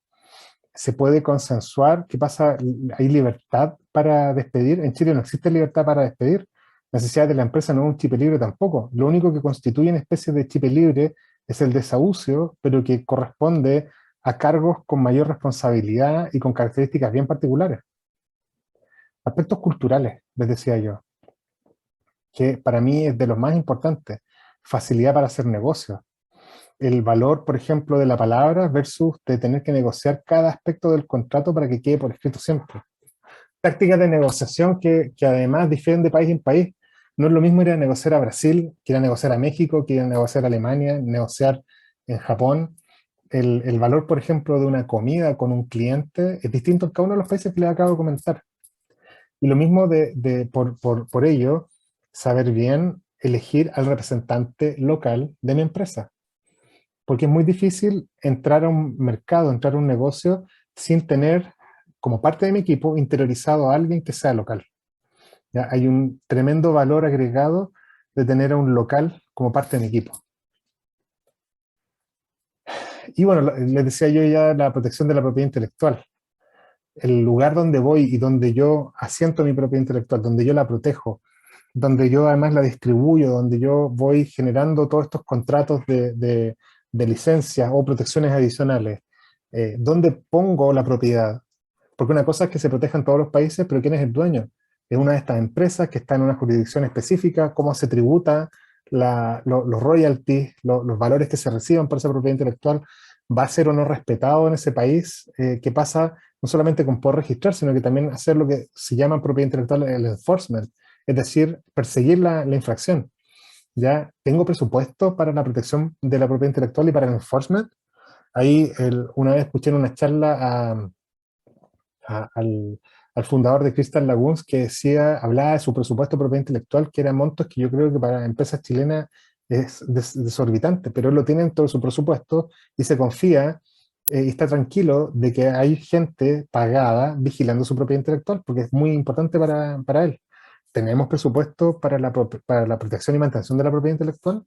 B: Se puede consensuar. ¿Qué pasa? ¿Hay libertad para despedir? En Chile no existe libertad para despedir. La necesidad de la empresa no es un chip libre tampoco. Lo único que constituye una especie de chip libre es el desahucio, pero que corresponde a cargos con mayor responsabilidad y con características bien particulares. Aspectos culturales, les decía yo, que para mí es de los más importantes. Facilidad para hacer negocios. El valor, por ejemplo, de la palabra versus de tener que negociar cada aspecto del contrato para que quede por escrito siempre. Tácticas de negociación que además difieren de país en país. No es lo mismo ir a negociar a Brasil, que ir a negociar a México, que ir a negociar a Alemania, negociar en Japón. El valor, por ejemplo, de una comida con un cliente es distinto en cada uno de los países que les acabo de comentar. Y lo mismo por ello, saber bien elegir al representante local de mi empresa. Porque es muy difícil entrar a un mercado, entrar a un negocio sin tener como parte de mi equipo interiorizado a alguien que sea local. ¿Ya? Hay un tremendo valor agregado de tener a un local como parte de mi equipo. Y bueno, les decía yo ya la protección de la propiedad intelectual. El lugar donde voy y donde yo asiento mi propiedad intelectual, donde yo la protejo, donde yo además la distribuyo, donde yo voy generando todos estos contratos de licencias o protecciones adicionales, donde pongo la propiedad. Porque una cosa es que se proteja en todos los países, pero ¿quién es el dueño? Es una de estas empresas que está en una jurisdicción específica, cómo se tributa los royalties, los valores que se reciban por esa propiedad intelectual, va a ser o no respetado en ese país, que pasa no solamente con poder registrar, sino que también hacer lo que se llama en propiedad intelectual el enforcement, es decir, perseguir la infracción. Ya tengo presupuesto para la protección de la propiedad intelectual y para el enforcement. Ahí una vez escuché en una charla al fundador de Crystal Lagoons que decía, hablaba de su presupuesto de propiedad intelectual, que eran montos que yo creo que para empresas chilenas es desorbitante, pero él lo tiene en todo su presupuesto y se confía y está tranquilo de que hay gente pagada vigilando su propiedad intelectual, porque es muy importante para él. ¿Tenemos presupuesto para la protección y mantención de la propiedad intelectual?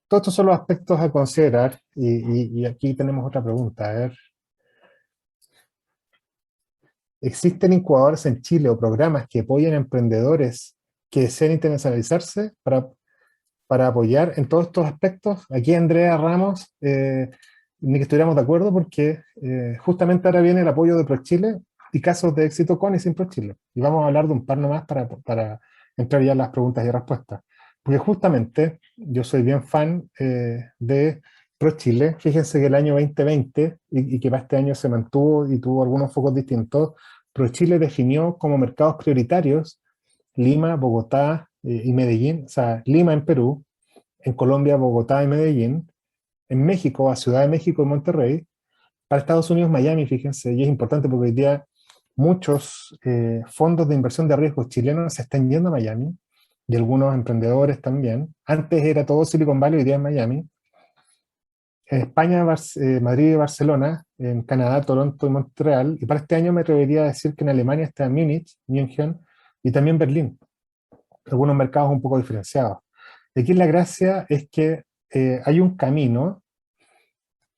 B: Todos estos son los aspectos a considerar y aquí tenemos otra pregunta. A ver, ¿existen incubadores en Chile o programas que apoyen a emprendedores que deseen internacionalizarse para apoyar en todos estos aspectos? Aquí Andrea Ramos, ni que estuviéramos de acuerdo porque justamente ahora viene el apoyo de ProChile y casos de éxito con y sin ProChile. Y vamos a hablar de un par nomás para entrar ya en las preguntas y respuestas. Porque justamente yo soy bien fan de ProChile. Fíjense que el año 2020, y que para este año se mantuvo y tuvo algunos focos distintos, ProChile definió como mercados prioritarios Lima, Bogotá y Medellín, o sea, Lima en Perú, en Colombia, Bogotá y Medellín, en México, a Ciudad de México y Monterrey, para Estados Unidos, Miami, fíjense, y es importante porque hoy día muchos fondos de inversión de riesgo chilenos se están yendo a Miami, y algunos emprendedores también. Antes era todo Silicon Valley, hoy día es Miami. En España, Madrid y Barcelona, en Canadá, Toronto y Montreal, y para este año me atrevería a decir que en Alemania está Múnich, München, y también Berlín, algunos mercados un poco diferenciados. Y aquí la gracia es que hay un camino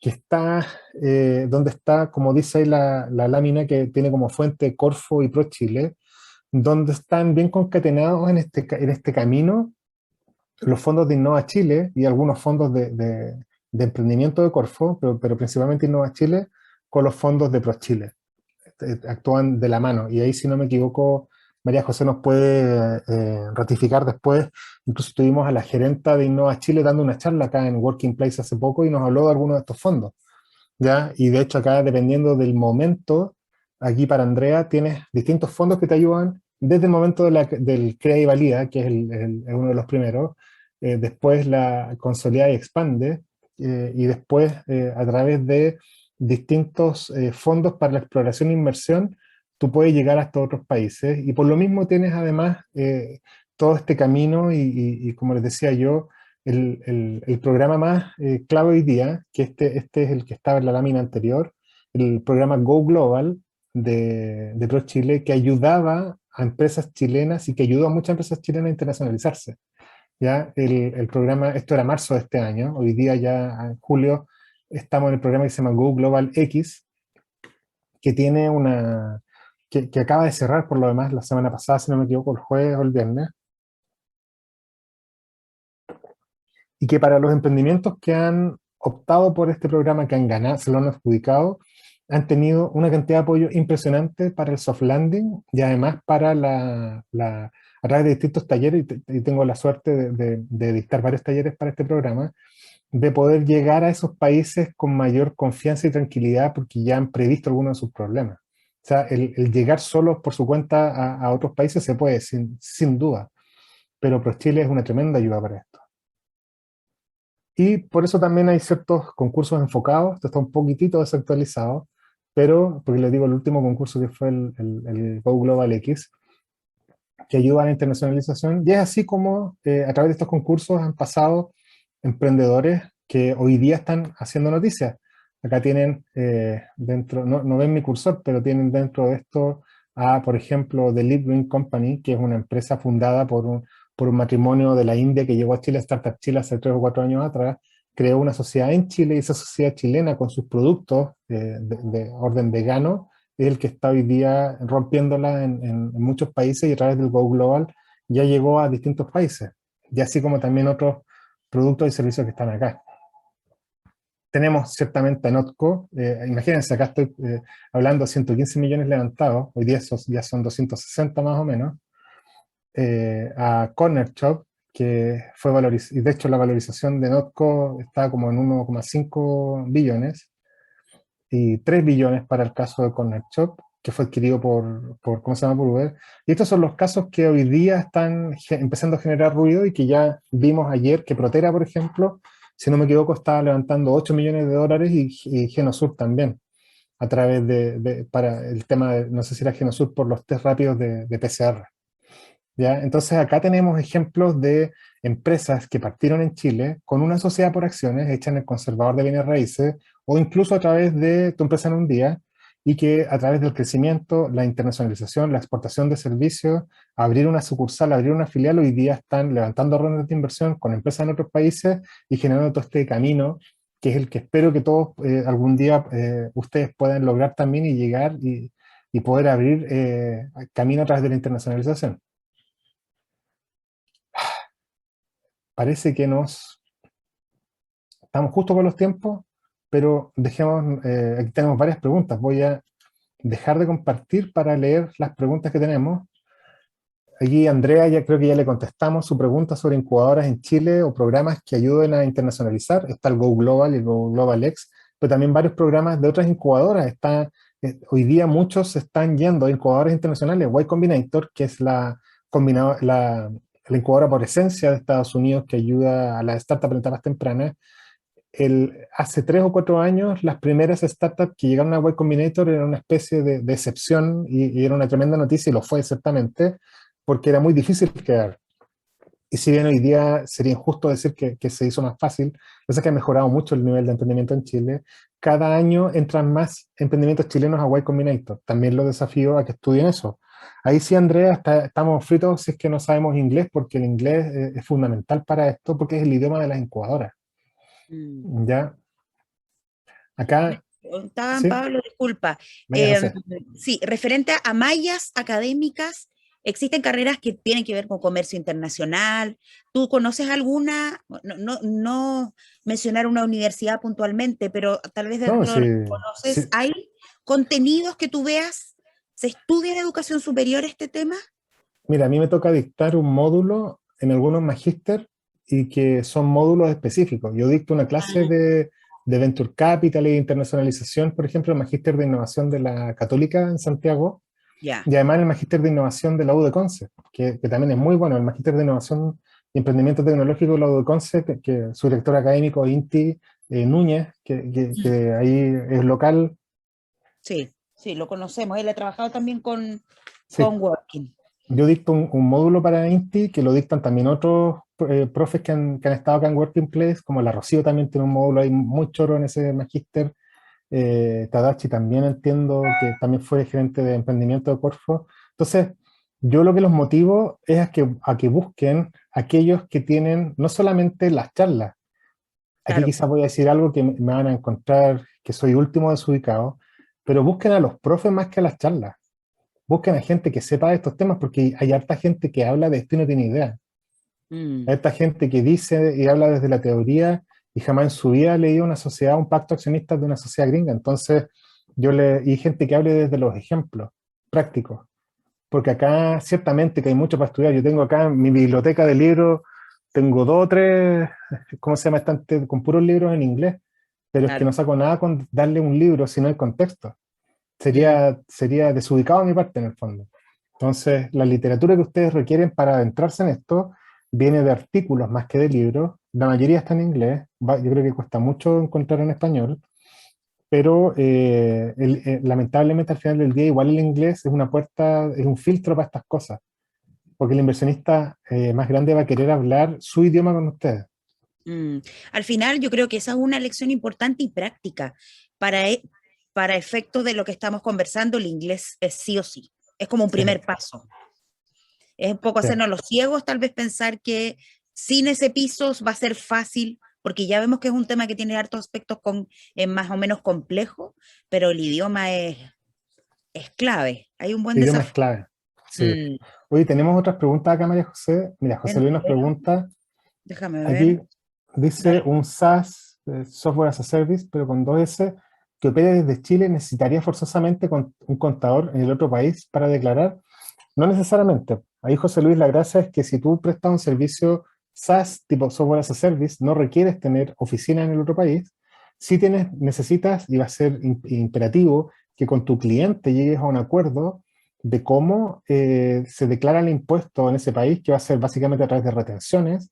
B: que está, donde está, como dice ahí la lámina que tiene como fuente Corfo y ProChile, donde están bien concatenados en este camino los fondos de Innova Chile y algunos fondos de emprendimiento de Corfo, pero principalmente Innova Chile, con los fondos de ProChile. Actúan de la mano. Y ahí, si no me equivoco, María José nos puede ratificar después. Incluso tuvimos a la gerenta de Innova Chile dando una charla acá en Working Place hace poco y nos habló de algunos de estos fondos. ¿Ya? Y de hecho acá, dependiendo del momento, aquí para Andrea tienes distintos fondos que te ayudan desde el momento del Crea y Valida, que es uno de los primeros, después la Consolida y Expande, y después a través de distintos fondos para la exploración e inversión, tú puedes llegar hasta otros países. Y por lo mismo tienes además todo este camino y como les decía yo, el programa más clave hoy día, que este es el que estaba en la lámina anterior, el programa Go Global de ProChile, que ayudaba a empresas chilenas y que ayudó a muchas empresas chilenas a internacionalizarse. ¿Ya? El programa, esto era marzo de este año, hoy día ya en julio estamos en el programa que se llama Go Global X, que tiene que acaba de cerrar por lo demás la semana pasada, si no me equivoco, el jueves o el viernes, y que para los emprendimientos que han optado por este programa, que han ganado, se lo han adjudicado, han tenido una cantidad de apoyo impresionante para el soft landing y además para a través de distintos talleres, y tengo la suerte de dictar varios talleres para este programa, de poder llegar a esos países con mayor confianza y tranquilidad porque ya han previsto algunos de sus problemas. O sea, el llegar solo por su cuenta a otros países se puede, sin duda, pero ProChile es una tremenda ayuda para esto. Y por eso también hay ciertos concursos enfocados, esto está un poquitito desactualizado, pero, porque les digo, el último concurso que fue el Go Global X, que ayuda a la internacionalización, y es así como a través de estos concursos han pasado emprendedores que hoy día están haciendo noticias. Acá tienen dentro, no ven mi cursor, pero tienen dentro de esto a, por ejemplo, The Lead Green Company, que es una empresa fundada por un matrimonio de la India que llegó a Chile, Startup Chile, hace 3 o 4 años atrás, creó una sociedad en Chile y esa sociedad chilena con sus productos de orden vegano es el que está hoy día rompiéndola en muchos países y a través del Go Global ya llegó a distintos países, y así como también otros productos y servicios que están acá. Tenemos ciertamente a Notco, imagínense, acá estoy hablando de 115 millones levantados, hoy día esos ya son 260 más o menos, a Corner Shop, que fue valorizado, y de hecho la valorización de Notco está como en 1,5 billones, y 3 billones para el caso de Corner Shop, que fue adquirido por ¿cómo se llama? Por Uber. Y estos son los casos que hoy día están empezando a generar ruido y que ya vimos ayer que Protera, por ejemplo, si no me equivoco, estaba levantando 8 millones de dólares y Genosur también, a través para el tema de, no sé si era Genosur por los test rápidos de PCR. ¿Ya? Entonces acá tenemos ejemplos de empresas que partieron en Chile con una sociedad por acciones hecha en el conservador de bienes raíces o incluso a través de tu empresa en un día y que a través del crecimiento, la internacionalización, la exportación de servicios, abrir una sucursal, abrir una filial, hoy día están levantando rondas de inversión con empresas en otros países y generando todo este camino que es el que espero que todos algún día ustedes puedan lograr también y llegar y poder abrir camino a través de la internacionalización. Parece que estamos justo con los tiempos, pero dejemos, aquí tenemos varias preguntas. Voy a dejar de compartir para leer las preguntas que tenemos. Aquí Andrea, ya creo que ya le contestamos su pregunta sobre incubadoras en Chile o programas que ayuden a internacionalizar. Está el Go Global y el Go Global X, pero también varios programas de otras incubadoras. Hoy día muchos están yendo a incubadoras internacionales. Y Combinator, que es la incubadora por esencia de Estados Unidos que ayuda a las startups en etapas tempranas. Hace 3 o 4 años, las primeras startups que llegaron a Y Combinator eran una especie de excepción y era una tremenda noticia y lo fue ciertamente, porque era muy difícil quedar. Y si bien hoy día sería injusto decir que se hizo más fácil, es que ha mejorado mucho el nivel de emprendimiento en Chile. Cada año entran más emprendimientos chilenos a Y Combinator. También los desafío a que estudien eso. Ahí sí, Andrea, estamos fritos si es que no sabemos inglés, porque el inglés es fundamental para esto, porque es el idioma de las incubadoras. ¿Ya?
A: Me
B: Acá,
A: preguntaban,
B: ¿sí?
A: Pablo, disculpa.
B: María José.
A: Sí, referente a mallas académicas, existen carreras que tienen que ver con comercio internacional. ¿Tú conoces alguna? No mencionar una universidad puntualmente, pero tal vez
B: No,
A: dentro de
B: sí,
A: lo que conoces,
B: sí.
A: ¿hay contenidos que tú veas? ¿Se estudia en educación superior este tema?
B: Mira, a mí me toca dictar un módulo en algunos magíster y que son módulos específicos. Yo dicto una clase
A: Ah,
B: de Venture Capital e internacionalización, por ejemplo, el magíster de innovación de la Católica en Santiago,
A: ya.
B: y además el magíster de innovación de la U de Conce, que también es muy bueno, el magíster de innovación y emprendimiento tecnológico de la U de Conce, que su director académico es Inti Núñez, que ahí es local.
A: Sí, sí, lo conocemos. Él ha trabajado también
B: Sí,
A: con Working.
B: yo dicto un módulo para Inti que lo dictan también otros profes que han estado acá en Working Place, como la Rocío también tiene un módulo ahí muy choro en ese magíster. Tadachi también entiendo que también fue gerente de emprendimiento de Corfo. Entonces, yo lo que los motivo es a que busquen aquellos que tienen no solamente las charlas. Aquí
A: Claro.
B: quizás voy a decir algo que me van a encontrar que soy último desubicado, pero busquen a los profes más que a las charlas. Busquen a gente que sepa de estos temas, porque hay harta gente que habla de esto y no tiene idea.
A: Mm,
B: Hay harta gente que dice y habla desde la teoría y jamás en su vida ha leído una sociedad, un pacto accionista de una sociedad gringa. Entonces, y gente que hable desde los ejemplos prácticos. Porque acá ciertamente que hay mucho para estudiar. Yo tengo acá mi biblioteca de libros, tengo 2 o 3, ¿cómo se llama? Estantes con puros libros en inglés, pero es que
A: claro.
B: no saco nada con darle un libro si no hay contexto.
A: Mm,
B: Sería desubicado de mi parte en el fondo. Entonces, la literatura que ustedes requieren para adentrarse en esto viene de artículos más que de libros. La mayoría está en inglés. Yo creo que cuesta mucho encontrar en español, pero lamentablemente al final del día igual el inglés es una puerta, es un filtro para estas cosas, porque el inversionista más grande va a querer hablar su idioma con ustedes.
A: mm. Al final, yo creo que esa es una lección importante y práctica. Para, e- para efectos de lo que estamos conversando, el inglés es sí o sí. Es como un
B: Sí,
A: primer paso. Es un poco
B: sí,
A: hacernos los ciegos, tal vez pensar que sin ese piso va a ser fácil porque ya vemos que es un tema que tiene hartos aspectos más o menos complejos, pero el idioma es clave, hay un buen
B: El idioma es
A: desafío.
B: clave. Sí.
A: Mm,
B: Oye, tenemos otras preguntas acá, María José. Mira, José Luis nos
A: entero,
B: pregunta,
A: déjame
B: aquí
A: ver,
B: dice
A: dale.
B: un SaaS, Software as a Service, pero con dos S, que opere desde Chile, ¿necesitaría forzosamente con un contador en el otro país para declarar? No necesariamente. Ahí, José Luis, la gracia es que si tú prestas un servicio SaaS, tipo Software as a Service, no requieres tener oficina en el otro país. Si necesitas, y va a ser imperativo, que con tu cliente llegues a un acuerdo de cómo se declara el impuesto en ese país, que va a ser básicamente a través de retenciones,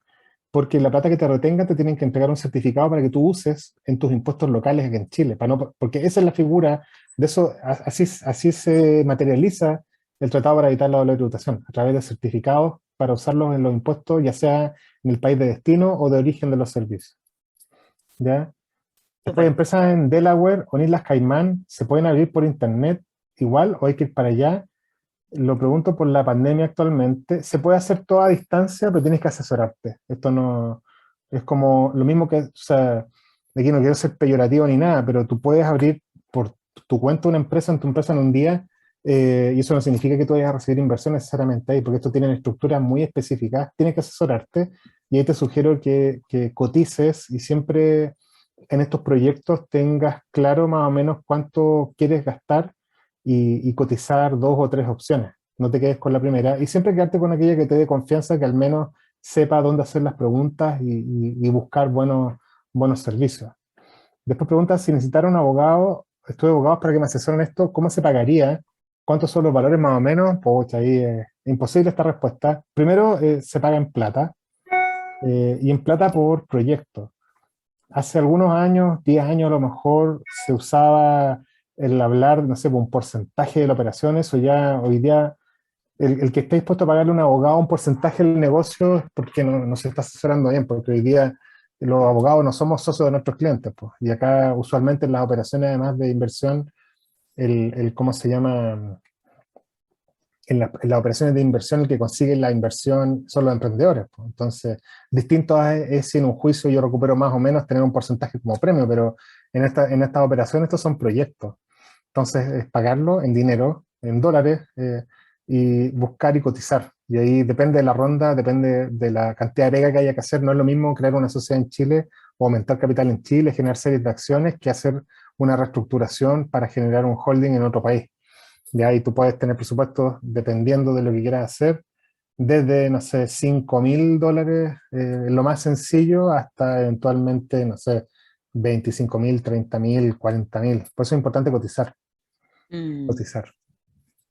B: porque la plata que te retenga te tienen que entregar un certificado para que tú uses en tus impuestos locales aquí en Chile, porque esa es la figura de eso, así se materializa el tratado para evitar la doble tributación, a través de certificados para usarlos en los impuestos, ya sea en el país de destino o de origen de los servicios. ¿Ya? Después,
A: Súper.
B: empresas en Delaware o en Islas Caimán, ¿se pueden abrir por internet igual o hay que ir para allá? Lo pregunto por la pandemia actualmente. Se puede hacer toda a distancia, pero tienes que asesorarte. Esto no es como lo mismo que, o sea, de aquí no quiero ser peyorativo ni nada, pero tú puedes abrir por tu cuenta una empresa en tu empresa en un día, y eso no significa que tú vayas a recibir inversión necesariamente ahí, porque esto tiene estructuras muy específicas. Tienes que asesorarte y ahí te sugiero que cotices y siempre en estos proyectos tengas claro más o menos cuánto quieres gastar y cotizar dos o tres opciones. No te quedes con la primera y siempre quedarte con aquella que te dé confianza, que al menos sepa dónde hacer las preguntas y buscar buenos servicios. Después pregunta si necesitara un abogado, estudio abogados para que me asesoren esto, ¿cómo se pagaría? ¿Cuántos son los valores más o menos? Pues ahí es imposible esta respuesta. Primero, se paga en plata, y en plata por proyecto. Hace algunos años, 10 años a lo mejor, se usaba el hablar, no sé, un porcentaje de la operación. Eso ya hoy día, el que esté dispuesto a pagarle a un abogado un porcentaje del negocio es porque no se está asesorando bien, porque hoy día los abogados no somos socios de nuestros clientes, pues. Y acá usualmente en las operaciones además de inversión, ¿cómo se llama? En las operaciones de inversión el que consigue la inversión son los emprendedores, pues. Entonces, distinto es si en un juicio yo recupero más o menos tener un porcentaje como premio, pero en estas operaciones estos son proyectos. Entonces, es pagarlo en dinero, en dólares, y buscar y cotizar. Y ahí depende de la ronda, depende de la cantidad de pega que haya que hacer. No es lo mismo crear una sociedad en Chile o aumentar capital en Chile, generar series de acciones, que hacer una reestructuración para generar un holding en otro país. Ya ahí tú puedes tener presupuestos dependiendo de lo que quieras hacer, desde, no sé, $5.000, lo más sencillo, hasta eventualmente, no sé, 25.000, 30.000, 40.000. Por eso es importante cotizar,
A: Mm,
B: cotizar.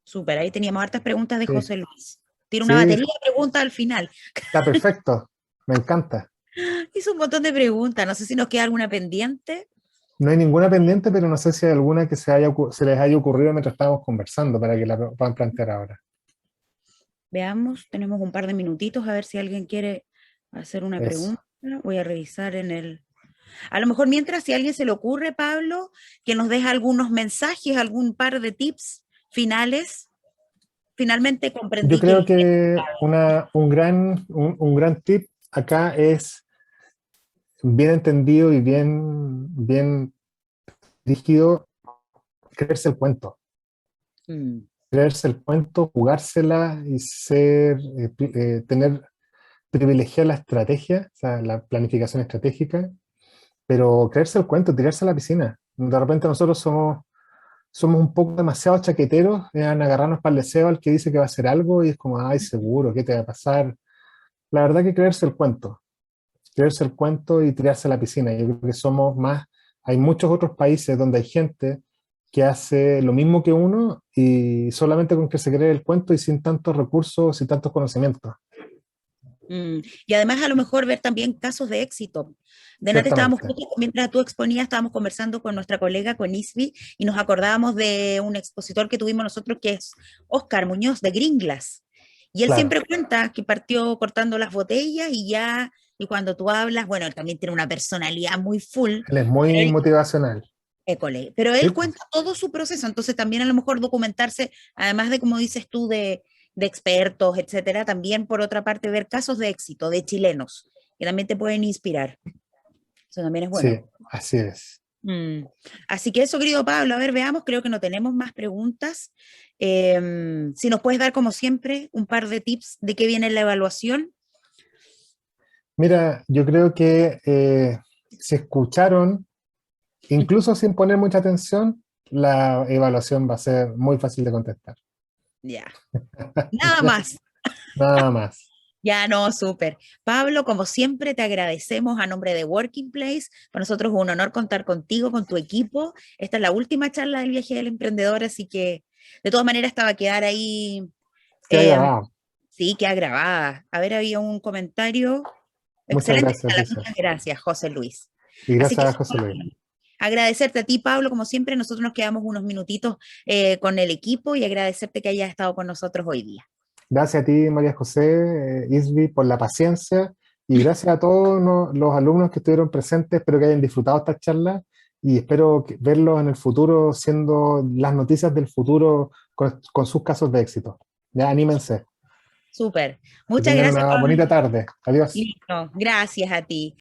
A: súper, ahí teníamos hartas preguntas de
B: Sí,
A: José Luis. Tiene una
B: sí,
A: batería de preguntas al final.
B: está perfecto, me encanta.
A: Hizo un montón de preguntas, no sé si nos queda alguna pendiente.
B: No hay ninguna pendiente, pero no sé si hay alguna que se les haya ocurrido mientras estábamos conversando para que la puedan plantear ahora.
A: Veamos, tenemos un par de minutitos a ver si alguien quiere hacer una
B: Eso.
A: pregunta. Voy a revisar en el... A lo mejor mientras, si a alguien se le ocurre, Pablo, que nos deje algunos mensajes, algún par de tips finales. Finalmente
B: Yo
A: comprendí que
B: creo que un gran tip acá es bien entendido y bien rígido, creerse el cuento.
A: mm,
B: Creerse el cuento, jugársela y tener, privilegiar la estrategia, o sea, la planificación estratégica, pero creerse el cuento, tirarse a la piscina. De repente nosotros somos un poco demasiado chaqueteros en agarrarnos para el deseo al que dice que va a hacer algo y es como, ay, seguro, ¿qué te va a pasar? La verdad que creerse el cuento y tirarse a la piscina. Yo creo que somos más, hay muchos otros países donde hay gente que hace lo mismo que uno y solamente con que se cree el cuento y sin tantos recursos y tantos conocimientos.
A: Y además a lo mejor ver también casos de éxito. Delante estábamos,
B: Ciertamente.
A: mientras tú exponías, estábamos conversando con nuestra colega, con Isby, y nos acordábamos de un expositor que tuvimos nosotros que es Oscar Muñoz de Gringlas. Y él
B: Claro.
A: siempre cuenta que partió cortando las botellas y ya, y cuando tú hablas, bueno, él también tiene una personalidad muy full,
B: Él es
A: pero
B: muy
A: él,
B: motivacional.
A: pero
B: Sí,
A: él
B: pues,
A: cuenta todo su proceso, entonces también a lo mejor documentarse, además de como dices tú, de expertos, etcétera, también por otra parte ver casos de éxito de chilenos que también te pueden inspirar. Eso también es
B: Sí,
A: bueno.
B: así es.
A: Mm. Así que eso, querido Pablo, a ver, veamos, creo que no tenemos más preguntas. Si nos puedes dar, como siempre, un par de tips de qué viene la evaluación.
B: Mira, yo creo que si escucharon, incluso sin poner mucha atención, la evaluación va a ser muy fácil de contestar.
A: Ya, nada más.
B: Nada más.
A: Ya no, súper. Pablo, como siempre, te agradecemos a nombre de Working Place. Para nosotros es un honor contar contigo, con tu equipo. Esta es la última charla del viaje del emprendedor, así que de todas maneras estaba a quedar ahí.
B: Qué
A: eh,
B: grabado.
A: sí, queda grabada. A ver, había un comentario.
B: Muchas
A: Excelente
B: gracias,
A: charla,
B: dice.
A: muchas gracias, José Luis.
B: Y
A: Así que
B: gracias a
A: eso,
B: José Luis.
A: Pablo, agradecerte a ti, Pablo, como siempre, nosotros nos quedamos unos minutitos con el equipo y agradecerte que hayas estado con nosotros hoy día.
B: Gracias a ti, María José, Isby, por la paciencia y gracias a todos los alumnos que estuvieron presentes. Espero que hayan disfrutado esta charla y espero verlos en el futuro siendo las noticias del futuro con sus casos de éxito. Ya, anímense.
A: Súper.
B: Que
A: Muchas
B: tengan
A: gracias,
B: una
A: Pablo.
B: bonita tarde. Adiós.
A: Listo. Gracias a ti.